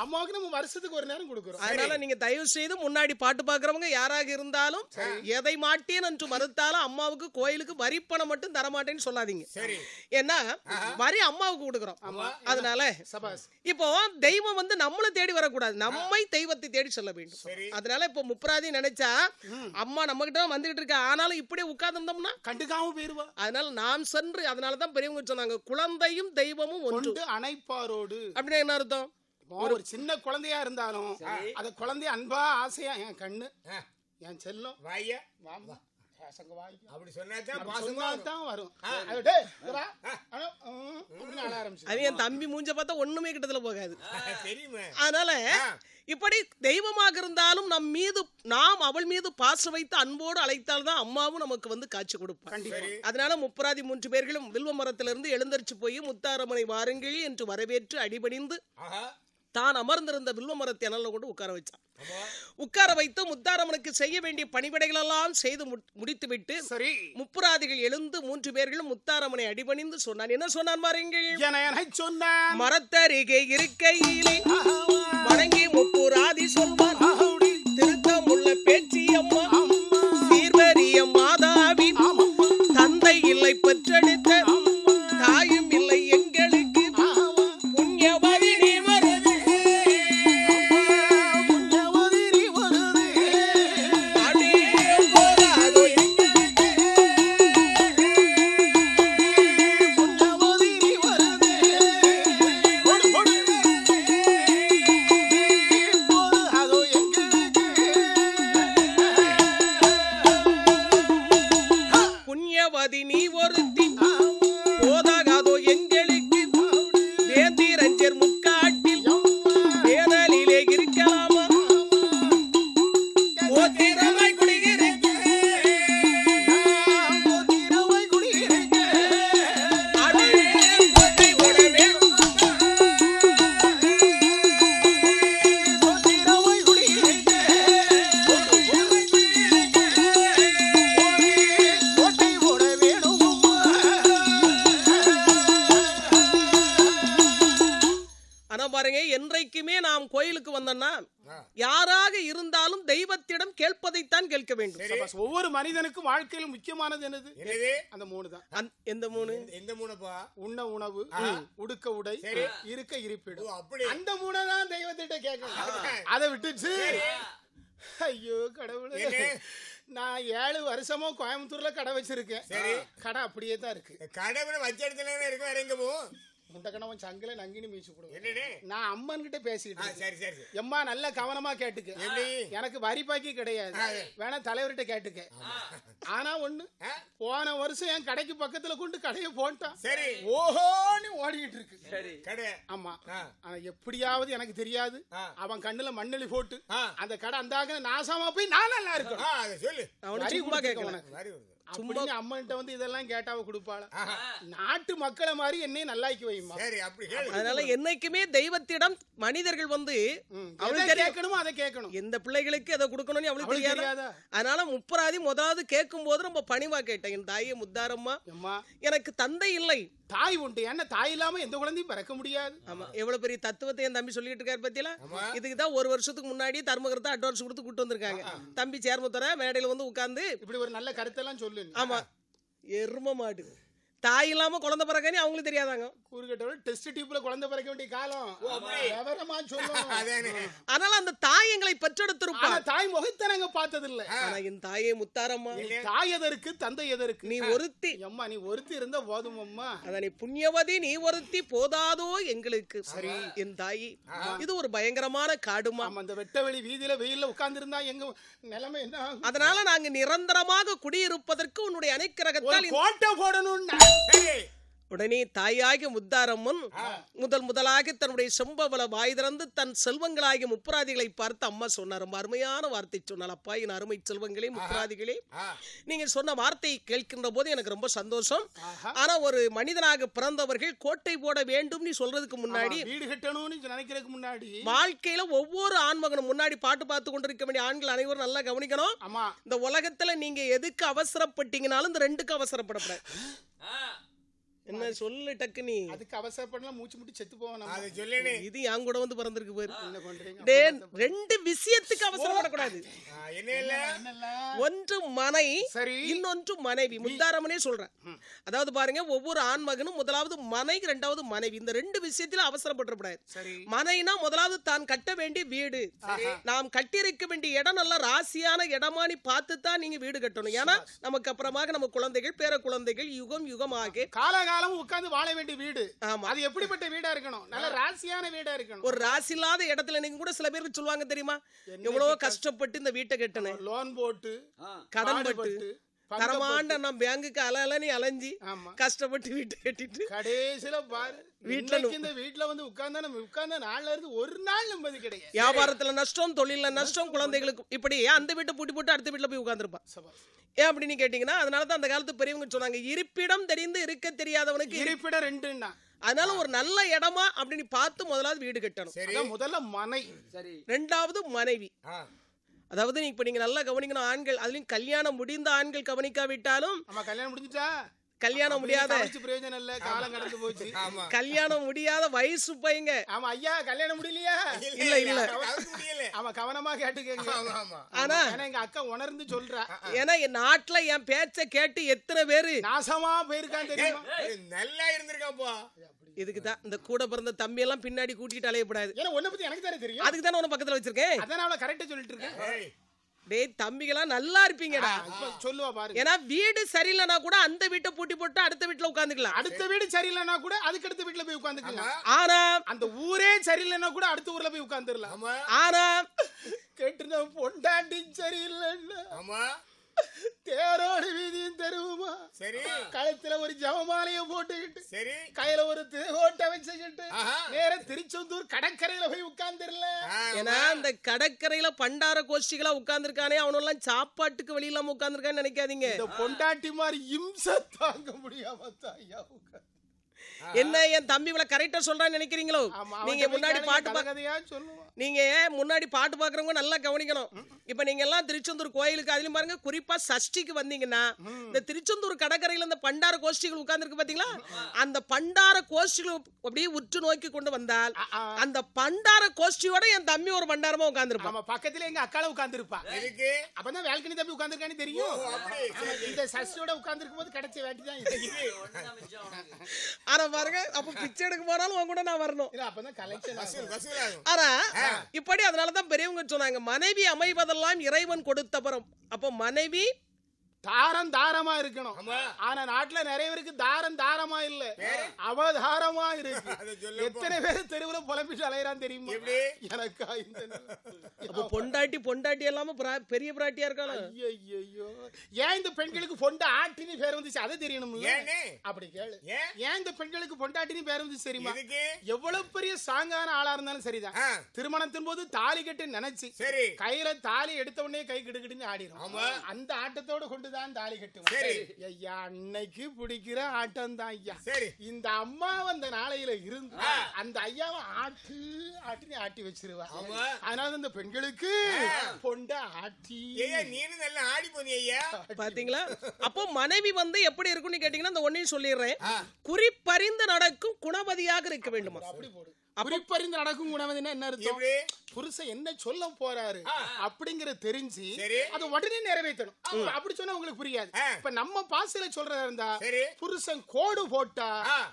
அம்மாவுக்கு நம்ம வருஷத்துக்கு ஒரு நேரம் கொடுக்குறோம். அதனால நீங்க தயவு செய்து முன்னாடி பாட்டு பாக்குறவங்க யாராக இருந்தாலும் எதை மாட்டேன் என்று மறுத்தாலும் அம்மாவுக்கு கோயிலுக்கு வரி பணம் மட்டும் தரமாட்டேன்னு சொல்லாதீங்க. ஏன்னா வரி அம்மாவுக்கு கொடுக்குறோம். அதனால இப்போ தெய்வம் வந்து நம்மள தேடி வரக்கூடாது, நம்மை தெய்வத்தை தேடி சொல்ல வேண்டும். அதனால இப்போ முப்புராதி நினைச்சா அம்மா நம்ம கிட்ட வந்துகிட்டு இருக்கா. ஆனாலும் இப்படியே உட்கார்ந்தோம்னா கண்டுக்காம போயிருவா. அதனால நாம் சென்று, அதனாலதான் பெரியவங்க சொன்னாங்க, குழந்தையும் தெய்வமும் ஒன்று அணைப்பாரோடு. அப்படின்னா என்ன அர்த்தம்? ஒரு சின்ன குழந்தையா இருந்தாலும் அத குழந்தைய அன்பா ஆசையா, என் கண்ணு, என் செல்லம், வாயா வாமா அப்படி சொன்னாதான் வரும். காமிச்சு அது என் தம்பி மூஞ்ச பார்த்தா ஒண்ணுமே கிட்டத்துல போகாது. தெரியுமே. அதனால இப்படி தெய்வமாக இருந்தாலும் நாம் அவள் மீது பாசம் வைத்து அன்போடு அழைத்தால்தான் அம்மாவும் நமக்கு வந்து காட்சி கொடுப்பார். அதனால முப்பராதி 3 பேர்களும் வில்வ மரத்திலிருந்து எழுந்தரிச்சு போய் முத்தாரம்மனை வாருங்கள் என்று வரவேற்று அடிபணிந்து தான் அமர்ந்திருந்த வில்வ மரத்தை அனல்ல கொண்டு உட்கார வச்சான். உட்கார வைத்து முத்தாரம்மனுக்கு செய்ய வேண்டிய பணிவிடைகள் எல்லாம் செய்து முடித்துவிட்டு முப்புராதிகள் எழுந்து 3 பேர்களும் முத்தாரம்மனை அடிபணிந்து சொன்னான். என்ன சொன்னான் பாருங்கள். மரத்தருகே இருக்கையிலே வணங்கி முப்புராதி சொல்வான், திருத்தமுள்ள பேச்சி அம்மா சீர்வரிய மாதாவி தந்தை இல்லை பெற்றெடுத்த தாயும் இல்லை எங்களுக்கு புண்ணியவதி நீ வருது. புண்ணியவதி நீ ஒருத்தி போதாகாதோ எங்களுக்கு வேந்திரஞ்சர் முக்காட்டில் வேதலிலே இருக்கலாமா ஓத்திரமாய் குடியிருக்க பாருங்க. என்றைக்குமே நாம் கோயிலுக்கு வந்தோம்னா யாராக இருந்தாலும் தெய்வத்திடம் கேட்பதைத்தான் கேட்க வேண்டும். ஒவ்வொரு மனிதனுக்கும் வாழ்க்கையில் முக்கியமானது என்னது? அந்த 3 தான். எந்த 3? எந்த 3பா? உண்ண உணவு, உடுக்க உடை, இருக்க இருப்பிடம். அந்த 3 தான் தெய்வத்திட்ட கேட்கணும். அதை விட்டுச்சு ஐயோ கடவுளே, நான் 7 வருஷமா கோயம்புத்தூர்ல கடை வச்சிருக்கேன். கடை அப்படியே தான் இருக்கு. கடை வச்ச இடத்துல இருக்கு. வேற எங்க போ? முண்டக்கணவன் சங்கில நங்கினி மீச்சு கொடுங்க. நான் அம்மன் கிட்ட பேசிக்கிட்டு எம்மா நல்ல கவனமா கேட்டுக்க. எனக்கு வரி பாக்கி கிடையாது, வேணா தலைவர்கிட்ட கேட்டுக்க. ஆனா ஒண்ணு, போன வருஷம் என் கடைக்கு பக்கத்துல கொண்டு கடையை போட்டான். சரி ஓஹோன்னு ஓடிக்கிட்டு இருக்கு கடை. ஆமா, ஆனா எப்படியாவது எனக்கு தெரியாது அவன் கண்ணுல மண்ணெளி போட்டு அந்த கடை அந்தாங்க நாசமா போய் நான் நல்லா இருக்கேன். அம்மன்ட்ட வந்து இதெல்லாம் கேட்டாவ கொடுப்பாள. நாட்டு மக்களை மாதிரி என்னை நல்லாக்கி வைமா. அதனால என்னைக்குமே தெய்வத்திடம் மனிதர்கள் வந்து அவளுக்கு கேட்கணுமோ அதை கேட்கணும். எந்த பிள்ளைகளுக்கு அதை கொடுக்கணும்னு அவளுக்கு தெரியாதா? அதனால முப்பராதி முதலாவது கேட்கும் போது ரொம்ப பணிவா கேட்டேன். என் தாயே முத்தாரம்மா, எனக்கு தந்தை இல்லை, தாய் உண்டு. ஏன்னா தாய் இல்லாம எந்த குழந்தையும் பிறக்க முடியாது. ஆமா, எவ்வளவு பெரிய தத்துவத்தை என் தம்பி சொல்லிட்டு இருக்காரு பத்தியில. இதுக்குதான் 1 வருஷத்துக்கு முன்னாடி தர்மகரத்தை அட்வான்ஸ் கொடுத்து கூட்டு வந்திருக்காங்க. தம்பி சேர்முத்தர மேடையில வந்து உட்கார்ந்து இப்படி ஒரு நல்ல கருத்தெல்லாம் சொல்லு. ஆமா, எரும மாடு தாய் இல்லாம குழந்தை பிறக்கன்னு அவங்களுக்கு தெரியாதாங்க. கூறுகட்டவள் டெஸ்ட் டியூப்ல குழந்தை பிறக்க வேண்டிய காலம். அதனால அந்த தாய் எங்களை பெற்றெடுத்திருப்பா. தாய் முகத்தை நாங்க பார்த்தது இல்ல. ஆனா என் தாயே முத்தாரம்மா, தாய் எதற்கு தந்தை எதற்கு? நீ ஒருத்தி. அம்மா நீ ஒருத்தி இருந்தா போதும் அம்மா. அதான் புண்ணியவதி நீ ஒருத்தி போதாதோ எங்களுக்கு. சரி என் தாயி, இது ஒரு பயங்கரமான காடுமா. அந்த வெட்டவெளி வீதியில வெயில்ல உட்கார்ந்து இருந்தா எங்க நிலைமை என்ன? அதனால நாங்க நிரந்தரமாக குடியிருப்பதற்கு உன்னுடைய அனைக்கிரகத்தால் கோட்டை போடணும். உடனே தாயாகிய முத்தாரம்மன் முதலாக தன்னுடைய செம்பவள வாய் திறந்து தன் செல்வங்களாகிய முப்பராதிகளை பார்த்து அம்மா சொன்னார். ரொம்ப அருமையான வார்த்தை சொன்னார். அப்பா, என் அருமை செல்வங்களே, முப்பராதிகளே, நீங்க சொன்ன வார்த்தையை கேட்கின்ற போது எனக்கு ரொம்ப சந்தோஷம். ஆனா ஒரு மனிதனாக பிறந்தவர்கள் கோட்டை போட வேண்டும் நீ சொல்றதுக்கு முன்னாடி, வீடு கட்டணும்னு நினைக்கிறதுக்கு முன்னாடி, வாழ்க்கையில ஒவ்வொரு ஆண்மகனும் முன்னாடி பாட்டு பார்த்து கொண்டிருக்க வேண்டிய ஆண்கள் அனைவரும் நல்லா கவனிக்கணும். இந்த உலகத்துல நீங்க எதுக்கு அவசரப்பட்டீங்கனாலும் இந்த 2க்கு அவசரப்படக்கூடாது. என்ன சொல்லு டக்கு, நீ அதுக்கு அவசரப்படலாம் மூச்சு முட்டி செத்து போவான். அது சொல்லனே. இது என் கூட வந்து பிறந்திருக்கு பாரு. என்ன பண்றீங்க? 2 விஷயத்துக்கு அவசரப்படக்கூடாது. என்ன இல்ல, ஒன்று மனை, இன்னொன்று மனைவி. முத்தாரம்மனே சொல்றேன். அதாவது பாருங்க, ஒவ்வொரு ஆண்மகனும் முதலாவது மனை, 2வது மனைவி. இந்த 2 விஷயத்துல அவசரப்படக்கூடாது. மனைனா முதலாவது தான் கட்ட வேண்டிய வீடு, நாம் கட்டியிருக்க வேண்டிய இடம் நல்ல ராசியான இடமானி பார்த்து தான் நீங்க வீடு கட்டணும். ஏன்னா நமக்கு அப்புறமாக நம்ம குழந்தைகள், பேர குழந்தைகள் யுகம் யுகமாக காலகாலம் உட்கார்ந்து வாழ வேண்டிய வீடு. அது எப்படிப்பட்ட வீடா இருக்கணும்? நல்ல ராசியான வீடா இருக்கணும். ஒரு ராசி இல்லாத இடத்துல நீங்க கூட சில பேருக்கு சொல்லுவாங்க தெரியுமா, எவ்வளவு கஷ்டப்பட்டு இந்த வீட்டை கட்டணும், லோன் போட்டு, கடன் பட்டு, தரமாண்ட நான் பேங்குக்கு அலனி அலைஞ்சி ஆமா கஷ்டப்பட்டு வீட்டை கட்டிட்டு கடைசியில பாரு வீட்டுல இந்த வீட்டுல வந்து உட்கார்ந்தா நாள்ல இருந்து ஒரு நாள் நிம்மதி கிடையாது. வியாபாரத்துல நஷ்டம், தொழில நஷ்டம், குழந்தைகளுக்கு இப்படி அந்த வீட்டை பூட்டி போட்டு அடுத்த வீட்டுல போய் உட்கார்ந்துருப்பான். ஏன் அப்படின்னு கேட்டீங்கன்னா, அதனாலதான் அந்த காலத்து பெரியவங்க சொன்னாங்க, இருப்பிடம் தெரிந்து இருக்க தெரியாதவனுக்கு இருப்பிடம் ரெண்டுன்னா. அதனால ஒரு நல்ல இடமா அப்படின்னு பார்த்து முதலாவது வீடு கட்டணும். முதல்ல மனை, ரெண்டாவது மனைவி. அதாவது இப்ப நீங்க நல்லா கவனிக்கணும், ஆண்கள் அதுலயும் கல்யாணம் முடிந்த ஆண்கள் கவனிக்காவிட்டாலும், கல்யாணம் முடிஞ்சுட்டா கல்யாணம் முடியாத பிரயோஜனம் இல்ல, காலம் கடந்து போச்சு. கல்யாணம் முடியாத வயசு பையங்க. ஆமா ஐயா, கல்யாணம் முடியலையா? இல்ல இல்ல, ஆமா கவனமா கேட்டுக்கங்க. ஆனா எங்க அக்கா உணர்ந்து சொல்றா, ஏன்னா என் நாட்டுல என் பேச்ச கேட்டு எத்தனை பேரு நாசமா போயிருக்கான் தெரியுமா? நல்லா இருந்திருக்காப்பா. இதுக்குதான் இந்த கூட பிறந்த தம்பி எல்லாம் பின்னாடி கூட்டிட்டு அலையப்படாது. ஏன்னா உன்னை பத்தி எனக்கு தானே தெரியும், அதுக்கு தானே உன்னை பக்கத்துல வச்சிருக்கேன். அதான் அவளை கரெக்டா சொல்லிட்டு இருக்கேன். டேய் தம்பிகளா நல்லா இருப்பீங்கடா, சொல்லுவா பாருங்க. ஏன்னா வீடு சரியில்லைனா கூட அந்த வீட்டை பூட்டி போட்டு அடுத்த வீட்டுல உட்காந்துக்கலாம். அடுத்த வீடு சரியில்லைனா கூட அதுக்கு அடுத்த வீட்டுல போய் உட்காந்துக்கலாம். ஆனா அந்த ஊரே சரியில்லைனா கூட அடுத்த ஊர்ல போய் உட்காந்துடலாம். ஆனா கேட்டு பொண்டாட்டி சரியில்லைன்னு தேரோடு வீதியும் தருவுமா, சரி கழுத்துல ஒரு ஜவமாலைய போட்டுக்கிட்டு, சரி கையில ஒரு தேகோட்டை வச்சுக்கிட்டு நேர திருச்செந்தூர் கடற்கரையில போய் உட்கார்ந்துடல. ஏன்னா அந்த கடற்கரையில பண்டார கோஷ்டிகளா உட்கார்ந்துருக்கானே, அவனெல்லாம் சாப்பாட்டுக்கு வழி இல்லாம உட்கார்ந்துருக்கான்னு நினைக்காதீங்க. இந்த பொண்டாட்டி மாதிரி இம்சை தாங்க முடியாம ஐயா என்ன என் தம்பி இவ்வளவு கரெக்டா சொல்றான்னு நினைக்கிறீங்களோ? நீங்க முன்னாடி பாட்டு பாக்குறவங்க நல்லா கவனிக்கணும். இப்ப நீங்க எல்லாம் திருச்செந்தூர் கோயிலுக்கு அதுலயும் பாருங்க, குறிப்பா சஷ்டிக்கு வந்தீங்கன்னா இந்த திருச்செந்தூர் கடற்கரையில இந்த பண்டார கோஷ்டிகள் உட்கார்ந்துருக்கு பாத்தீங்களா, அந்த பண்டார கோஷ்டிகள் அப்படியே உற்று நோக்கி கொண்டு வந்தால் அந்த பண்டார கோஷ்டியோட என் தம்பி ஒரு பண்டாரமா உட்கார்ந்துருப்பான். பக்கத்துல எங்க அக்கால உட்கார்ந்துருப்பா. அப்பதான் வேல்கனி தம்பி உட்கார்ந்துருக்கான்னு தெரியும். இந்த சஷ்டியோட உட்கார்ந்துருக்கும் போது கிடைச்ச வேட்டி தான் இது. ஆனா பாருங்க, அப்ப பிச்சை எடுக்க போனாலும் உன் கூட நான் வரணும். ஆனா இப்படி அதனாலதான் பெரியவங்க சொன்னாங்க, மனைவி அமைவதெல்லாம் இறைவன் கொடுத்த வரம். அப்ப மனைவி தாரம் தாரமா இருக்கணும். ஆனா நாட்டுல நிறைய பேருக்கு தாரம் தாரமா இல்ல, அவதாரமா இருக்கு. எத்தனை பேர் தெருவுல புலம்பிட்டு அலையறான் தெரியுமா? எனக்கா இந்த பொண்டாட்டி பொண்டாட்டி எல்லாம பெரிய பிராட்டியா இருக்காங்க. ஐயோ, ஏன் இந்த பெண்களுக்கு பொண்டா ஆட்டினு பேர் வந்துச்சு அதை தெரியணும்ல? அப்படி கேளு, ஏன் இந்த பெண்களுக்கு பொண்டாட்டினு பேர் வந்துச்சு தெரியுமா? எவ்வளவு பெரிய சாங்கான ஆளா இருந்தாலும் சரிதான், திருமணத்தின் போது தாலி கட்டி நினைச்சு கையில தாலி எடுத்த உடனே கை கிடுகிடுன்னு ஆடிடும். அந்த ஆட்டத்தோட கொண்டு தாலி கட்டுவோம். ஐயா அன்னைக்கு பிடிக்கிற ஆட்டம் தான் ஐயா. இந்த அம்மா அந்த நாளையில இருந்து அந்த ஐயாவை ஆட்டி வச்சிருவா. அதனால இந்த பெண்களுக்கு பொண்டா ஆட்டி நீனு நல்லா ஆடி போனீ ஐயா. பாத்தீங்களா? அப்போ மனைவி வந்து எப்படி இருக்கும்னு கேட்டீங்கன்னா, இந்த ஒன்னையும் சொல்லிடுறேன், குறிப்பறிந்து நடக்கும் குணவதியாக இருக்க வேண்டுமா? அப்படி போடு. குறிப்பறிந்து நடக்கும் குணவதினா என்ன அர்த்தம்? புருஷன் என்ன சொல்ல போறாரு அப்படிங்கற தெரிஞ்சு அதை உடனே நிறைவேற்றணும். அப்படி சொன்னா உங்களுக்கு புரியாது. இப்ப நம்ம பாசையில சொல்றதா இருந்தா, புருஷன் கோடு போட்டா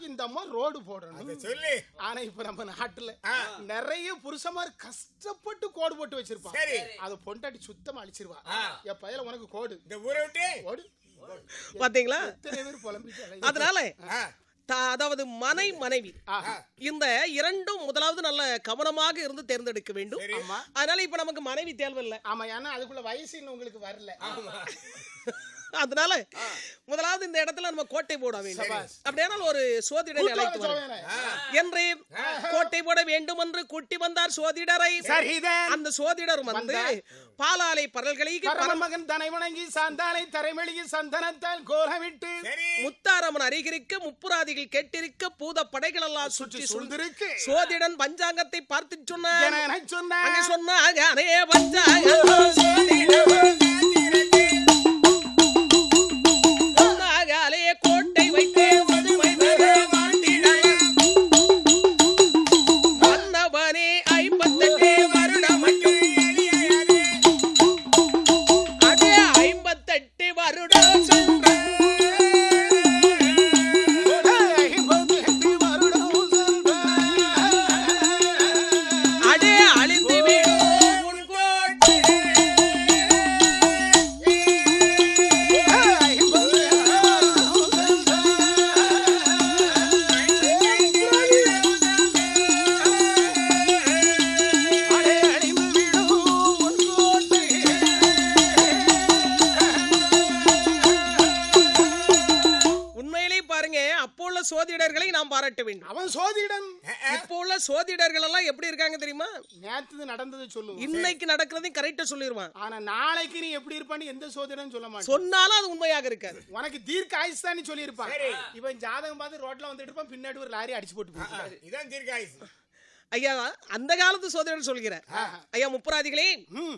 இந்த அம்மா ரோடு போடணும் சொல்லி. ஆனா இப்ப நம்ம நாட்டுல நிறைய புருஷமார் கஷ்டப்பட்டு கோடு போட்டு வச்சிருப்பான். அதை பொண்டாட்டி சுத்தமா அழிச்சிருவா. என் பையல உனக்கு கோடு, இந்த ஊரை விட்டு ஓடு. பாத்தீங்களா? எத்தனை பேர் புலம்பிட்டு. அதனால அதாவது மனைவி இந்த இரண்டும் முதலாவது நல்ல கவனமாக இருந்து தேர்ந்தெடுக்க வேண்டும். அதனால இப்ப நமக்கு மனைவி தேவையில்லை. ஆமா, ஏன்னா அதுக்குள்ள வயசு இன்னும் உங்களுக்கு வரல. அதனால முதலாவது இந்த இடத்துல நம்ம கோட்டை போட வேண்டும். அப்படியானால் ஒரு சோதிடரை அழைத்து என்று கோட்டை போட வேண்டும் என்று கூட்டி வந்தார் சோதிடரை. அந்த சோதிடர் வந்து பாலாலை பரல்களை பரமகன் தனை வணங்கி சாந்தானை தரைமெழுகி சந்தனத்தால் கோலமிட்டு முத்தாரமன் அருகிருக்க முப்புராதிகள் கேட்டிருக்க பூத படைகள் எல்லாம் சுற்றி சூழ்ந்திருக்கு. சோதிடன் பஞ்சாங்கத்தை பார்த்து சொன்னாங்க, கோட்டை வைத்து வந்தவனே 58 வருடம், அதே 58 வருடம் அடே அழிந்து நாம் பாராட்ட வேண்டும். அவன் சோதிடன். இப்போ உள்ள சோதிடர்கள் எல்லாம் எப்படி இருக்காங்க தெரியுமா? நேத்து நடந்தது சொல்லுவான், இன்னைக்கு நடக்கிறதையும் கரெக்டா சொல்லிடுவான். ஆனா நாளைக்கு நீ எப்படி இருப்பான்னு எந்த சோதிடன் சொல்ல மாட்டான். சொன்னாலும் அது உண்மையாக இருக்காது. உனக்கு தீர்க்க ஆயுசு தான் சொல்லி இருப்பான். இவன் ஜாதகம் பார்த்து ரோட்ல வந்துட்டு இருப்பான், பின்னாடி ஒரு லாரி அடிச்சு போட்டு போயிடுவான். இதான் தீர்க்க ஆயுசு. ஐயா அந்த காலத்து சோதரர் சொல்கிறார். ஐயா முப்புராதிகளே,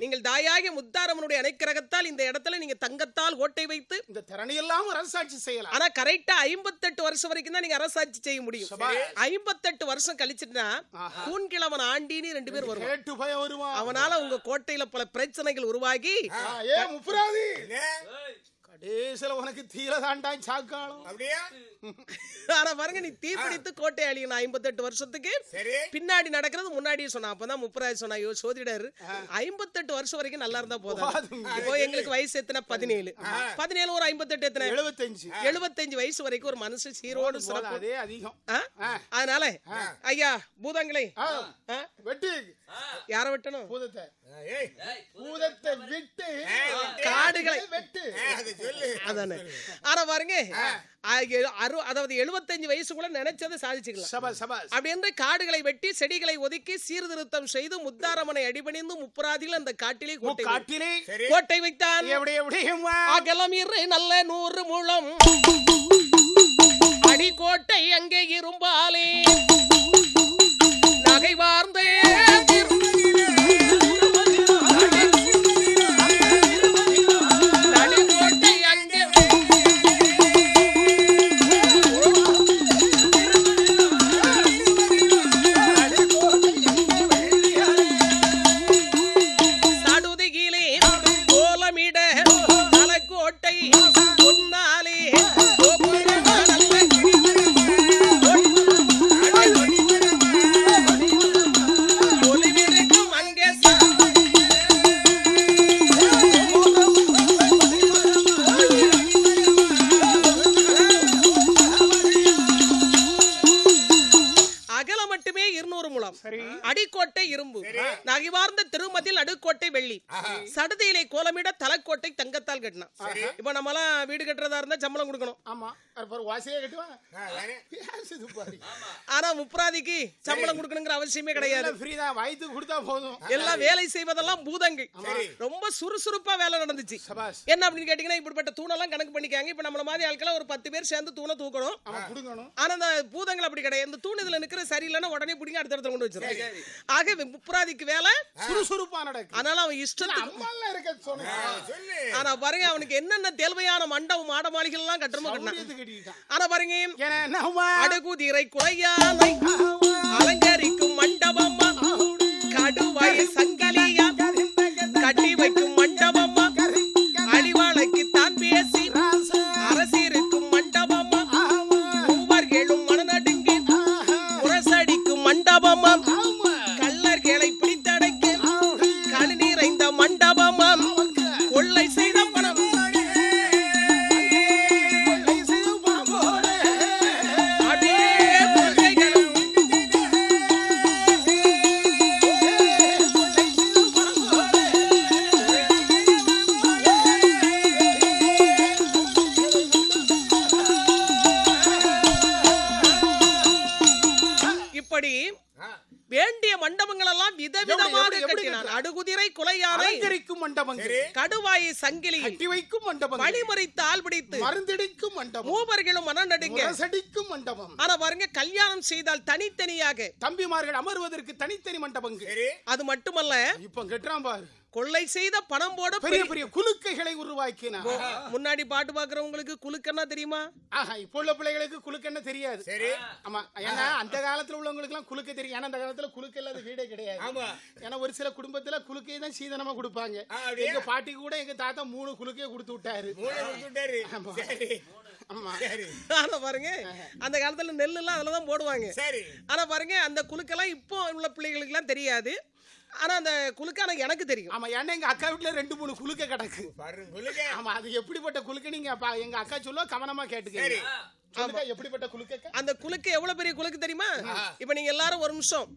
நீங்கள் தாயாகிய முத்தாரம்மனுடைய அணைக்கிரகத்தால் இந்த இடத்துல நீங்க தங்கத்தால் கோட்டை வைத்து இந்த தரணி எல்லாம் அரசாட்சி செய்யலாம். ஆனா கரெக்டா 58 வருஷம் வரைக்கும் தான் நீங்க அரசாட்சி செய்ய முடியும். 58 வருஷம் கழிச்சுட்டா கூன்கிழவன் ஆண்டின்னு 2 பேர் வருவான். கேட்டு பயம் வருவான். அவனால உங்க கோட்டையில பல பிரச்சனைகள் உருவாகி ஏ முப்புராதி, கடைசில உனக்கு தீரதாண்டா சாக்காலம். அப்படியே ஆனா பாருங்க, நீ தீப்பிடித்து கோட்டை அழியணும் 58 வருஷத்துக்கு பின்னாடி நடக்கிறது முன்னாடியே சொன்னா. அப்பதான் முப்புராதி சொன்னா, ஐயோ சோதிடர் 58 வருஷம் வரைக்கும் நல்லா இருந்தா போதும். இப்போ எங்களுக்கு வயசு எத்தனை? 17 ஒரு 58 எத்தனை? 75 வயசு வரைக்கும் ஒரு மனுஷன் சீரோடு சிறப்பு. அதே அதிகம். அதனால ஐயா பூதங்களே, வெட்டு. யார வெட்டணும்? பூதத்தை. பூதத்தை விட்டு காடுகளை வெட்டு. அதானே. ஆனா பாருங்க, அதாவது 75 வயசுக்குள்ள நினைச்சதை சாதிச்சுக்கலாம். அப்படி என்று காடுகளை வெட்டி செடிகளை ஒதுக்கி சீர்திருத்தம் செய்து முத்தாரம்மனை அடிபணிந்து முப்புராதிகள் அந்த காட்டிலே கோட்டை வைத்தான். அகலம் நல்ல 100 முழம் அடிக்கோட்டை அங்கே இரும்பாலே நகை வார்ந்த அடிக்கோட்டை இரும்பு, நகைவார்ந்த திருமதில் அடுக்கோட்டை வெள்ளி, சடுதியிலே கோலமிட தலைக்கோட்டை தங்கத்தால் கட்டினா. இப்ப நம்ம எல்லாம் வீடு கட்டுறதா இருந்தா சம்பளம் கொடுக்கணும். ஆனா முப்புராதிக்கு சம்பளம் கொடுக்கணுங்கிற அவசியமே கிடையாது. எல்லாம் வேலை செய்வதெல்லாம் பூதங்கள். ரொம்ப சுறுசுறுப்பா வேலை நடந்துச்சு. என்ன அப்படின்னு கேட்டீங்கன்னா, இப்படிப்பட்ட தூணெல்லாம் கணக்கு பண்ணிக்காங்க. இப்ப நம்மள மாதிரி ஆட்கள ஒரு 10 பேர் சேர்ந்து தூணை தூக்கணும். ஆனா அந்த பூதங்கள் அப்படி கிடையாது. இந்த தூண் இதுல நிக்கிற சரியில்லைன்னா உடனே பிடிங்க அடுத்த இடத்துல கொண்டு வச்சிருக்காங்க. ஆக முப்புராதிக்கு வேலை சுறுசுறுப்பா நடக்கும். அதனால அவன் இஷ்டத்துக்கு. ஆனா பாருங்க, அவனுக்கு என்னென்ன தேவையான மண்டபம் மாட மாளிகள் எல்லாம் கட்டணுமோ கட்டினான். ஆனா பாருங்க, அடுகுதிரை குறையானை அலங்கரிக்கும் மண்டபம், கடுவாய் சங்கிலியா கட்டி வைக்கும் மண்டபம், அடிவாளைக்கு தான் பேசி அரசிருக்கும் மண்டபம், மூவர்களும் மனநடுங்கி முரசடிக்கும் மண்டபம், கள்ளர்களை பிடித்தடைக்க களி நிறைந்த மண்டபம், கொள்ளை செய்த பணம் வேண்டிய மண்டபங்கள் எல்லாம் விதவிதமாக கட்டினான். அடுகுதிரை குலையானை அலங்கரிக்கும் மண்டபங்கள், கடுவாயை சங்கிலி கட்டி வைக்கும் மண்டபம், வழிமறித்து ஆள் பிடித்து மருந்தடிக்கும் மண்டபம், மூவர்களும் மனநடுங்க முரசடிக்கும் மண்டபம். ஆனா பாருங்க, கல்யாணம் செய்தால் தனித்தனியாக தம்பிமார்கள் அமர்வதற்கு தனித்தனி மண்டபங்கள். அது மட்டுமல்ல, இப்ப கெட்டுறான் பாரு, கொள்ளை செய்த பணம் போட பெரிய பெரிய குலுக்கைகளை உருவாக்கினார். முன்னாடி பாட்டு பாக்குறவங்களுக்கு குலுக்கன்னா தெரியுமா? இப்போ உள்ள பிள்ளைகளுக்கு குலுக்கன்னா தெரியாது. சரி, ஆமா. ஏன்னா அந்த காலத்துல உள்ளவங்களுக்கு எல்லாம் குலுக்க தெரியும். ஏன்னா அந்த காலத்துல குலுக்க இல்லாத வீடே கிடையாது. ஏன்னா ஒரு சில குடும்பத்துல குலுக்கை தான் சீதனமா கொடுப்பாங்க. எங்க பாட்டிக்கு கூட எங்க தாத்தா 3 குலுக்கையை கொடுத்து விட்டாரு. ஆனா பாருங்க, அந்த காலத்துல நெல் எல்லாம் அதுலதான் போடுவாங்க. ஆனா பாருங்க, அந்த குலுக்கெல்லாம் இப்போ உள்ள பிள்ளைகளுக்கு எல்லாம் தெரியாது. ஆனா அந்த குலுக்கான எனக்கு தெரியும். ஆமா, ஏன்னா எங்க அக்கா வீட்டுல 2-3 குலுக்க கிடக்கு. ஆமா, அது எப்படிப்பட்ட குலுக்க நீங்க எங்க அக்கா சொல்லுவா, கவனமா கேட்டுக்கங்க. எப்படிப்பட்ட குலுக்க? அந்த குலுக்க எவ்வளவு பெரிய குலுக்கு தெரியுமா? இப்ப நீங்க எல்லாரும் ஒரு நிமிஷம்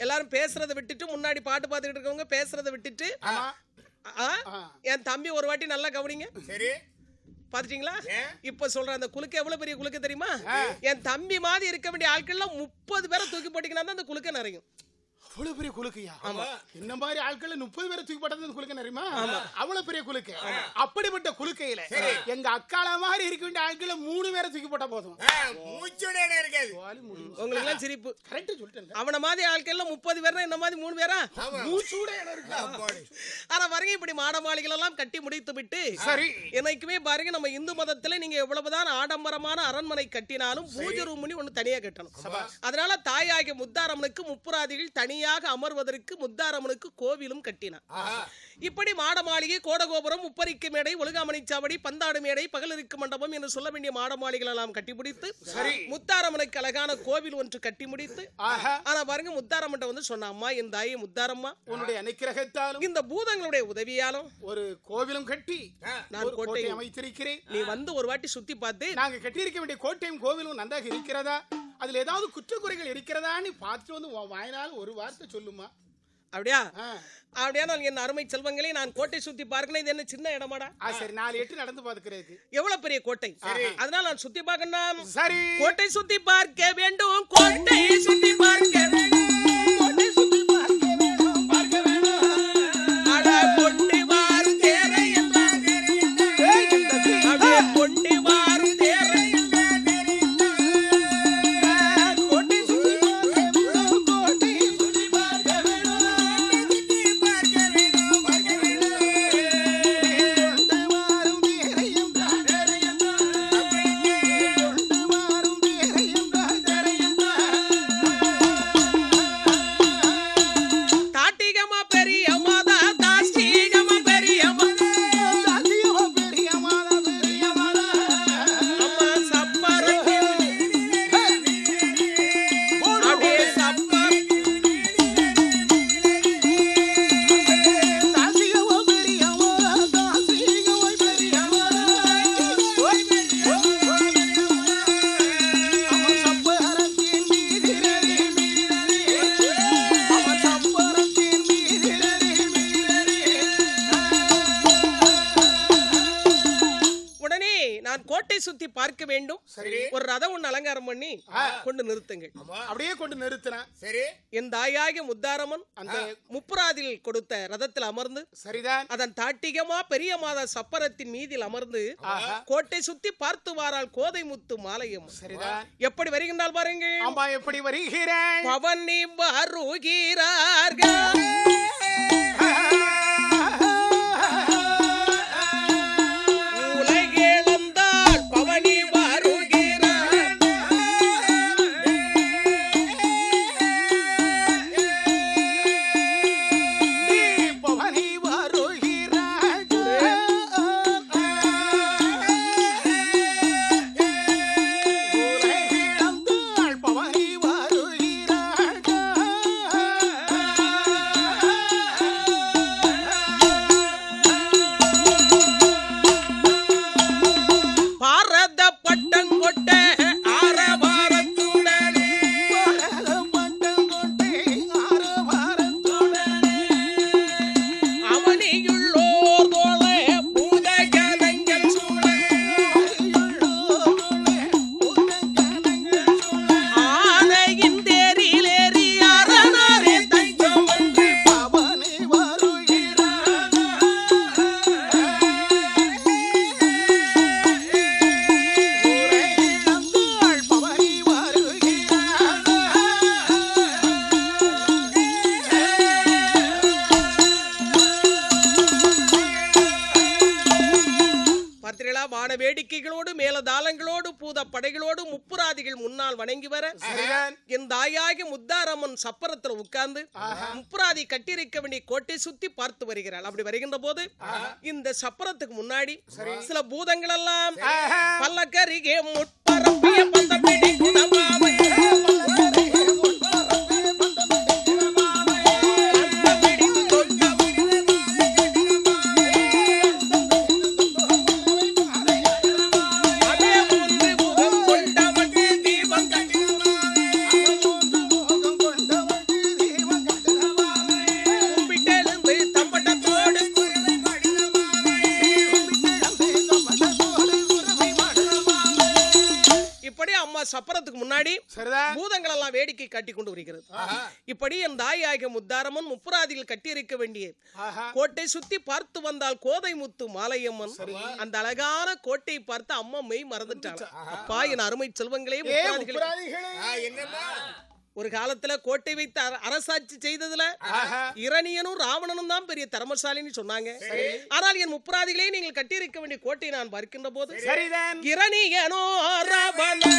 எல்லாரும் பேசுறதை விட்டுட்டு, முன்னாடி பாட்டு பார்த்துக்கிட்டு இருக்கவங்க பேசுறதை விட்டுட்டு, என் தம்பி ஒரு வாட்டி நல்லா கவனிங்க. சரி, பாத்துட்டீங்களா? இப்ப சொல்ற அந்த குலுக்கு எவ்வளவு பெரிய குலுக்கு தெரியுமா? என் தம்பி மாதிரி இருக்க வேண்டிய ஆட்கள்ல 30 பேரை தூக்கி போட்டீங்கன்னா தான் அந்த குலுக்க நிறையும். அவ்வளவு பெரிய குலுக்கையா? இந்த மாதிரி ஆட்கள் 30 பேரை தூக்கி போட்டது குலுக்க நிறையுமா? அவ்வளவு பெரிய குலுக்கு. அப்படிப்பட்ட குலுக்கையில எங்க அக்கால மாதிரி இருக்க வேண்டிய ஆட்கள் 3 பேரை தூக்கி போட்டா போதும். உங்களுக்கு எல்லாம் சிரிப்பு. கரெக்ட் சொல்லிட்டேன். அவன மாதிரி ஆட்கள்ல 30 பேர்னா இந்த மாதிரி 3 பேரா? மூச்சூட இடம் இருக்கு. ஆனா பாருங்க, இப்படி மாடமாளிகள் எல்லாம் கட்டி முடித்து விட்டு சரி என்னைக்குமே பாருங்க, நம்ம இந்து மதத்துல நீங்க எவ்வளவுதான் ஆடம்பரமான அரண்மனை கட்டினாலும் பூஜை ரூம் ஒண்ணு தனியா கட்டணும். அதனால தாயாகிய முத்தாரம்மனுக்கு முப்புராதிகள் தனியாக அமர்வதற்கு முத்தாரம்மனுக்கு கோவிலும் கட்டினார். இப்படி மாடமாளிகை, கோடகோபுரம், முப்பரிக்கு மேடை, ஒழுகாமணிச்சாவடி, பந்தாடு மேடை, பகலிருக்கு மண்டபம் என்று சொல்ல வேண்டிய மாடமாளிகள் எல்லாம் கட்டி முடித்து முத்தாரம்மனுக்கு அழகான கோவில் ஒன்று கட்டி முடித்து, ஆனா பாருங்க முத்தாரம்மன் வந்து சொன்ன, அம்மா என் தாயே முத்தாரம்மா, உன்னுடைய அனுக்கிரகத்தாலும் இந்த பூதங்களுடைய உதவியாலும் ஒரு கோவிலும் கட்டி நான் கோட்டை அமைத்திருக்கிறேன். நீ வந்து ஒரு வாட்டி சுத்தி பார்த்து நாங்க கட்டியிருக்க வேண்டிய கோட்டையும் கோவிலும் நன்றாக இருக்கிறதா, அதுல ஏதாவது குற்றக்குறைகள் இருக்கிறதான்னு பார்த்துட்டு வந்து வாயினால் ஒரு வார்த்தை சொல்லுமா? அப்படியா? அப்படியா? நான் என் அருமை செல்வங்களே, நான் கோட்டை சுத்தி பார்க்கணும். இது என்ன சின்ன இடமாடா? சரி, 4 8 நடந்து பார்க்கிறதுக்கு எவ்வளவு பெரிய கோட்டை. அதனால நான் சுத்தி பார்க்கணும். சரி, கோட்டை சுத்தி பார்க்க வேண்டும், கோட்டை சுத்தி பார்க்க வேண்டும், கோட்டை சுத்தி பார்க்க வேண்டும், பார்க்க வேண்டும். அட கொண்டு வாரு தேரை என்றார், அப்படியே கொண்டு வாரு தேரை என்றார். கோட்டை சுத்தி பார்க்க வேண்டும், கோட்டை சுத்தி பார்க்க வேண்டும், சுத்தி பார்க்க வேண்டும். ஒரு ரதம் ஒன்று அலங்காரம் பண்ணி கொண்டு நிறுத்துங்கள். அப்படியே கொண்டு நிறுத்தினேன். சரி, என் தாயாகிய முத்தாரம்மன் அந்த முப்புராதில் கொடுத்த ரதத்தில் அமர்ந்து, சரிதான், அதன் தாட்டிகமா பெரிய மாதா சப்பரத்தின் மீதில் அமர்ந்து கோட்டை சுத்தி பார்த்து வாரால் கோதை முத்து மாலையம். சரிதான், எப்படி வருகின்றால் பாருங்க. அம்மா எப்படி வருகிறேன்? பவனி வருகிறார்கள், வேடிக்கைகளோடு மேலதாளங்களோடு பூத படைகளோடு முப்புராதிகள் முன்னால் வணங்கி வர, என் தாயாகி முத்தாரம்மன் சப்பரத்தில் உட்கார்ந்து முப்புராதி கட்டியிருக்க வேண்டிய கோட்டை சுத்தி பார்த்து வருகிறாள். அப்படி வருகின்ற போது இந்த சப்பரத்துக்கு முன்னாடி சில பூதங்கள் எல்லாம் பல்லக்கரிகே முட்பரப்பிய பந்தபிடி குணமாவை பூதங்கள் எல்லாம் வேடிக்கை காட்டி கொண்டு வருகிறது. இப்படி என் தாயாகிய முத்தாரம்மன் முப்புராதியில் கட்டியிருக்க வேண்டிய கோட்டை சுத்தி பார்த்து வந்தால் கோதை முத்து மாலையம்மன் அந்த அழகான கோட்டை பார்த்து அம்மா மெய் மறந்துட்டாங்க. அப்பா என் அருமை செல்வங்களே, ஒரு காலத்துல கோட்டை வைத்து அரசாட்சி செய்ததுல இரணியனும் ராவணனும் தான் பெரிய தர்மசாலின்னு சொன்னாங்க. ஆனால் என் முப்புராதிகளே, நீங்கள் கட்டியிருக்க வேண்டிய கோட்டையை நான் பார்க்கின்ற போது இரணியனோ ராவணனோ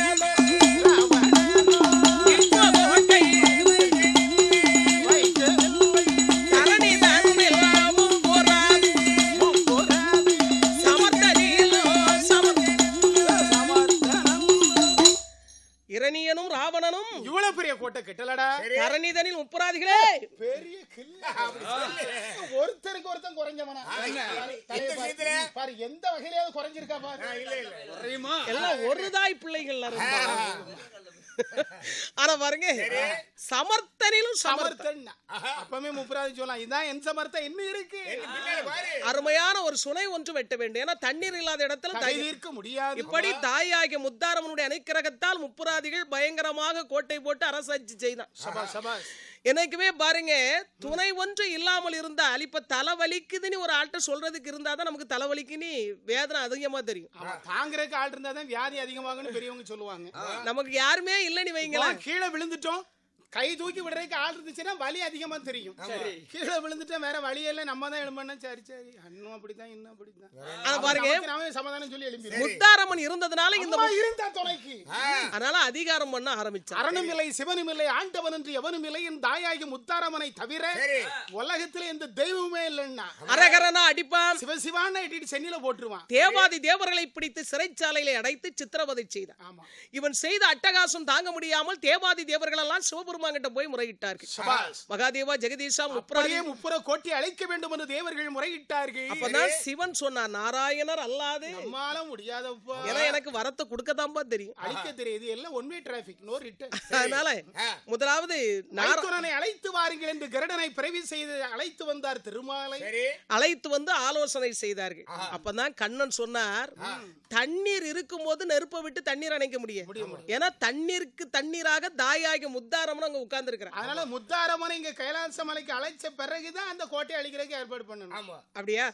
இரணியனும் ராவணனும் இவ்வளவு பெரிய கோட்டை கட்டலடா. தரணிதனில் முப்புராதிகளே, பெரிய ஒருத்தருக்கு ஒருத்தன் குறைஞ்சவனா பாரு, எந்த வகையிலாவது குறைஞ்சிருக்கா பாரு. எல்லாம் ஒரு தாய் பிள்ளைகள். ஆனா பாருங்க, சமர்த்தனிலும் சமர்த்தன். அப்பவே முப்புராதி சொல்லலாம், இதான் என் சமர்த்தம் என்ன இருக்கு. அருமையான ஒரு சுனை ஒன்று வெட்ட வேண்டும். ஏன்னா தண்ணீர் இல்லாத இடத்துல தீர்க்க முடியாது. இப்படி தாயாகிய முத்தாரம்மனுடைய அனுக்கிரகத்தால் முப்புராதிகள் பயங்கரமாக கோட்டை போட்டு அரசாட்சி செய்தான். என்னைக்குமே பாருங்க, துணை ஒன்று இல்லாமல் இருந்தால், இப்ப தலைவலிக்குதுன்னு ஒரு ஆள்கிட்ட சொல்றதுக்கு இருந்தாதான் நமக்கு தலைவலிக்குன்னு வேதனை அதிகமா தெரியும். தாங்கறதுக்கு ஆள் இருந்தாதான் வியாதி அதிகமாகும்னு பெரியவங்க சொல்லுவாங்க. நமக்கு யாருமே இல்லைன்னு வைங்களேன், கீழே விழுந்துட்டோம், கை தூக்கி விடுறதுக்கு ஆள் இருந்துச்சுன்னா வலி அதிகமா தெரியும். கீழே விழுந்துட்டா வேற வழியெல்லாம் நம்ம தான் எழும்பணும். சரி சரி, அண்ணும் அப்படித்தான், இன்னும் அப்படித்தான் பாருங்க, சமாதானம் சொல்லி எழுப்பி முத்தாரம்மன் இருந்ததுனால இந்த இருந்தா துணைக்கு, அதனால அதிகாரம் பண்ண ஆரம்பிச்சார். அரணும் இல்லை, சிவனும் இல்லை, ஆண்டவன் என்று எவனும் இல்லை, என் தாயாகி முத்தாரம்மனை தவிர உலகத்துல எந்த தெய்வமே இல்லைன்னா அரகரனா அடிப்பான், சிவசிவான்னு இட்டிட்டு சென்னில போட்டுருவான். தேவாதி தேவர்களை பிடித்து சிறைச்சாலையில அடைத்து சித்திரவதை செய்தான். இவன் செய்த அட்டகாசம் தாங்க முடியாமல் தேவாதி தேவர்கள் எல்லாம் சிவபெருமான் கிட்ட போய் முறையிட்டார்கள். மகாதேவா, ஜெகதீஷா, முப்புர கோட்டி அழைக்க வேண்டும் என்று தேவர்கள் முறையிட்டார்கள். அப்பதான் சிவன் சொன்னார், நாராயணர் அல்லாது நம்மால முடியாதப்பா, ஏன்னா எனக்கு வரத்தை கொடுக்கத்தான்பா தெரியும், அழிக்க தெரியுது. எல்லாம் one way traffic, no return. அதனால முதலாவது நாராயணனை அழைத்து வாருங்கள் என்று கருடனை பிறவி செய்து அழைத்து வந்தார் திருமாலை. அழைத்து வந்து ஆலோசனை செய்தார்கள். அப்பதான் கண்ணன் சொன்னார், தண்ணீர் இருக்கும் போது நெருப்பை விட்டு தண்ணீர் அணைக்க முடியும். ஏன்னா தண்ணீருக்கு தண்ணீராக தாயாகி முத்தாரம்மன் அங்க உட்கார்ந்து இருக்கிறார். அதனால முத்தாரம்மனை இங்க கைலாச மலைக்கு அழைச்ச பிறகுதான் அந்த கோட்டை அழிக்கிறதுக்கு ஏற்பாடு பண்ணணும். அப்படியா?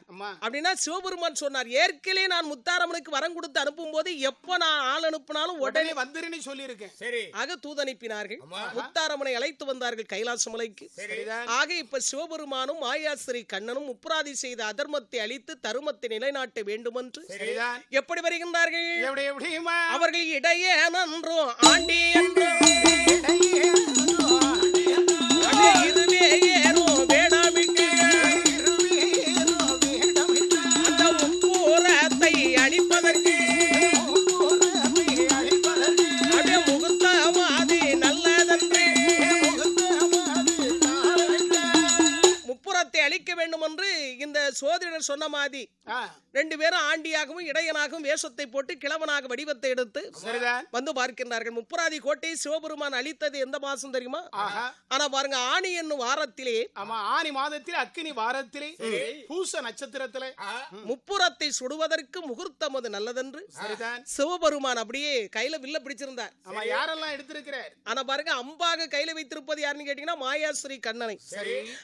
அப்படின்னா சிவபெருமான் சொன்னார், ஏற்கனவே நான் முத்தாரம்மனுக்கு வரம் கொடுத்து அனுப்பும் போது எப்ப நான் ஆள் அனுப்பினாலும் உடனே வந்துருன்னு சொல்லி இருக்கேன். ஆக தூது அனுப்பினார்கள். முத்தாரம்மனை அழைத்து வந்தார்கள் கைலாச மலைக்கு. ஆக இப்ப சிவபெருமானும் மாயாஸ்ரீ கண்ணனும் முப்புராதி செய்த அதர்மத்தை அழித்து தருமத்தை நிலைநாட்ட வேண்டும் என்று எப்படி வருகின்றார்கள்? அவர்கள் இடையே நன்றும் ஆண்டி என்றும் இருவே ஏறும் வேடாமிட்டு அந்த முப்பூரத்தை அழிப்பதற்கு அப்படியே முகூர்த்தமாதி நல்லதன்று முப்புறத்தை அழிக்க வேண்டும் என்று இந்த சோதரர் சொன்ன மாதிரி ரெண்டு பேரும் ஆண்டியாகவும் இடையனாகவும் வேஷத்தை போட்டு கிழவனாக வடிவத்தை எடுத்து வந்து பார்க்கின்றார்கள். முப்புராதி கோட்டை சிவபெருமான் அளித்தது எந்த மாசம் தெரியுமா? ஆனா பாருங்க, ஆணி என்னும் வாரத்திலே, ஆணி மாதத்திலே, அக்கினி வாரத்திலே, பூச நட்சத்திரத்திலே முப்புறத்தை சுடுவதற்கு முகூர்த்தம் அது நல்லதென்று சிவபெருமான் அப்படியே கையில வில்ல பிடிச்சிருந்தார். யாரெல்லாம் எடுத்திருக்கிறார்? ஆனா பாருங்க, அம்பாக கையில வைத்திருப்பது யாருன்னு கேட்டீங்கன்னா மாயாஸ்ரீ கண்ணனை.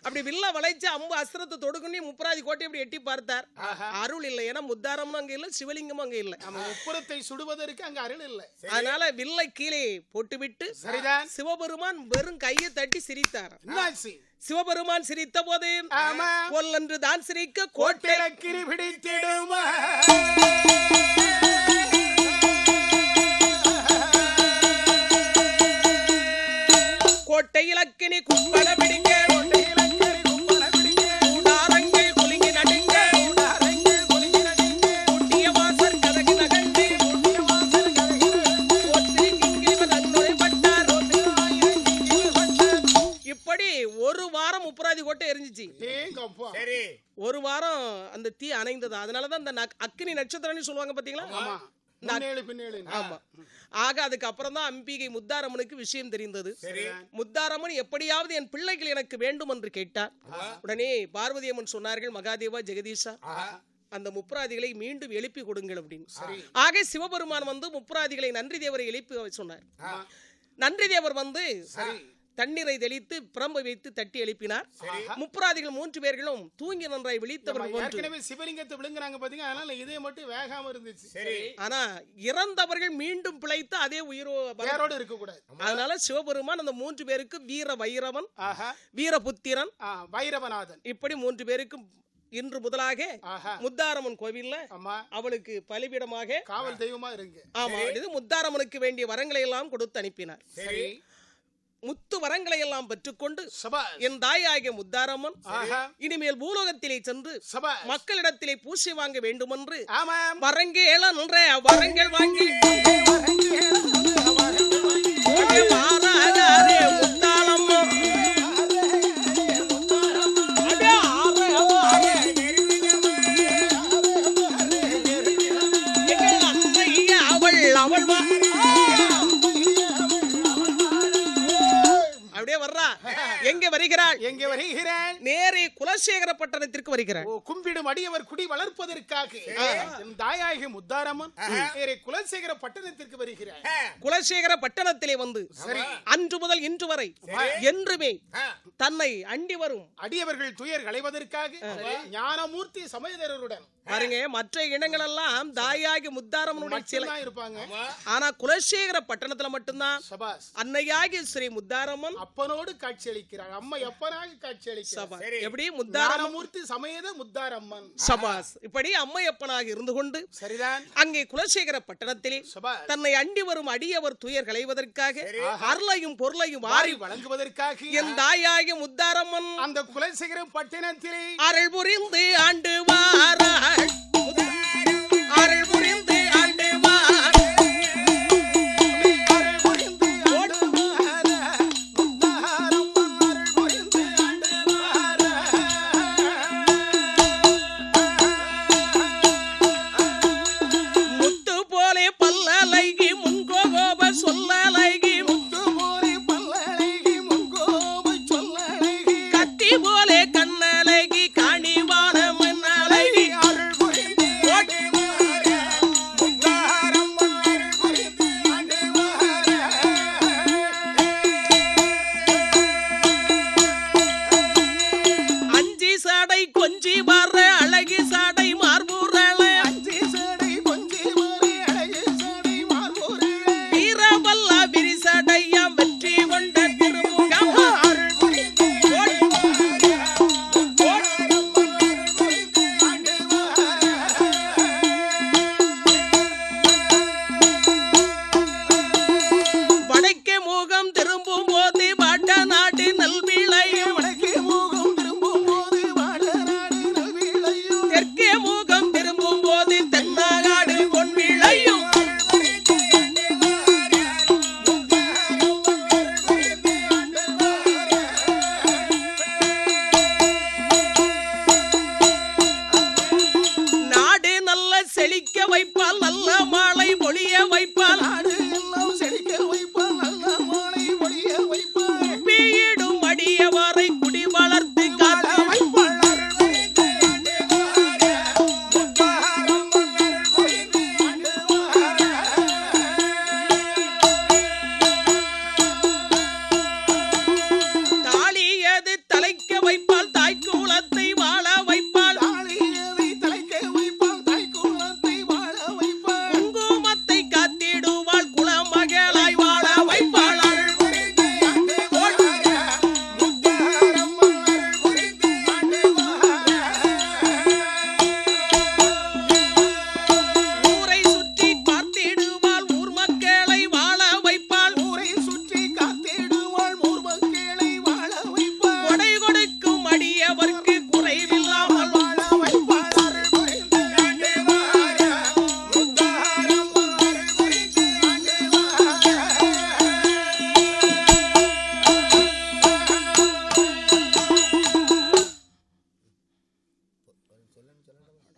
அப்படி வில்ல வளைச்சு அம்பு அஸ்திரத்தை தொடுக்குன்னு முப்புராதி கோட்டை அப்படி எட்டி பார்த்தார். அருள் இல்லை. ஏன்னா முத்தாரமும் அங்க இல்ல, சிவலிங்கமும் அங்க இல்ல. முப்புறத்தை சுடுவதற்கு அங்க அருள் இல்லை. அதனால வில்லை கீழே போட்டுவிட்டு சிவபெருமான் வெறும் கையை தட்டி சிரித்தார். சிவபெருமான் சிரித்த போது கொல்லன்று தான் சிரிக்க கோட்டை கிரி பிடித்திடுமா கோட்டை இலக்கினி கும்பல பிடிக்க கோட்டை எரிஞ்சிச்சு. ஒரு வாரம் அந்த தீ அணைந்தது. அதனாலதான் அந்த அக்னி நட்சத்திரம்னு சொல்லுவாங்க பாத்தீங்களா? ஆமா. ஆக அதுக்கு அப்புறம் தான் அம்பிகை முத்தாரம்மனுக்கு விஷயம் தெரிந்தது. முத்தாரம்மன் எப்படியாவது என் பிள்ளைகள் எனக்கு வேண்டும் என்று கேட்டார். உடனே பார்வதி அம்மன் சொன்னார்கள், மகாதேவா, ஜெகதீஷா, அந்த முப்புராதிகளை மீண்டும் எழுப்பி கொடுங்கள் அப்படின்னு. ஆக சிவபெருமான் வந்து முப்புராதிகளை நன்றி தேவரை எழுப்பி சொன்னார். நன்றி தேவர் வந்து தண்ணீரை தெளித்து பிரம்பை வைத்து தட்டி எழுப்பினார். முப்புராதிகள் 3 பேர்களும் தூங்கி நன்றாய் விழித்தவர்கள் ஏற்கனவே சிவலிங்கத்தை விழுங்குறாங்க பாத்தீங்க, அதனால இதே மட்டும் வேகாம இருந்துச்சு. ஆனா இறந்தவர்கள் மீண்டும் பிழைத்து அதே உயிரோடு இருக்க கூடாது. அதனால சிவபெருமான் அந்த 3 பேருக்கு வீர வைரவன், வீரபுத்திரன், வைரவநாதன் இப்படி 3 பேருக்கும் இன்று முதலாக முத்தாரம்மன் கோவில்ல அவளுக்கு பலிபீடமாக காவல் தெய்வமா இருங்க. ஆமா, இது முத்தாரம்மனுக்கு வேண்டிய வரங்களை எல்லாம் கொடுத்து அனுப்பினார். முத்து வரங்களை எல்லாம் பெற்றுக்கொண்டு என் தாயாகிய முத்தாரம்மன் இனிமேல் பூலோகத்திலே சென்று மக்களிடத்திலே பூசி வாங்க வேண்டும் என்று வரங்கேள என்ற வரங்கள் வாங்கி எங்கே வருகிறாள்? எங்கே வருகிறாள்? நேரே குலசேகர பட்டணத்திற்கு வருகிறாள். கும்பிடும் அடியவர் குடி வளர்ப்பதற்காக என் தாயாகிய முத்தாரம்மன் நேரே குலசேகர பட்டணத்திற்கு வருகிறாள். குலசேகர பட்டணத்திலே வந்து அன்று முதல் இன்று வரை என்றுமே தன்னை அண்டி வரும் அடியவர்கள் துயர் களைவதற்காக ஞானமூர்த்தி சமயதரருடன் பாருங்க. மற்ற இடங்கள் எல்லாம் தாயாகி முத்தாரம்மனுடைய சிலை இருப்பாங்க. ஆனா குலசேகர பட்டணத்துல மட்டும்தான் அன்னையாகி ஸ்ரீ முத்தாரம்மன் அப்பனோடு காட்சி அளிக்கிறார். அம்மா எப்பனாக காட்சி அளிக்கிறார். எப்படி முத்தாரமூர்த்தி சமேத முத்தாரம்மன் சபாஸ் இப்படி அம்மையப்பனாக இருந்து கொண்டு சரிதான் அங்கே குலசேகர பட்டணத்திலே தன்னை அண்டி வரும் அடியவர் துயர் களைவதற்காக அருளையும் பொருளையும் வாரி வழங்குவதற்காக என் தாயாகிய முத்தாரம்மன் அந்த குலசேகர பட்டணத்திலே அருள் புரிந்து ஆண்டு வாராள்.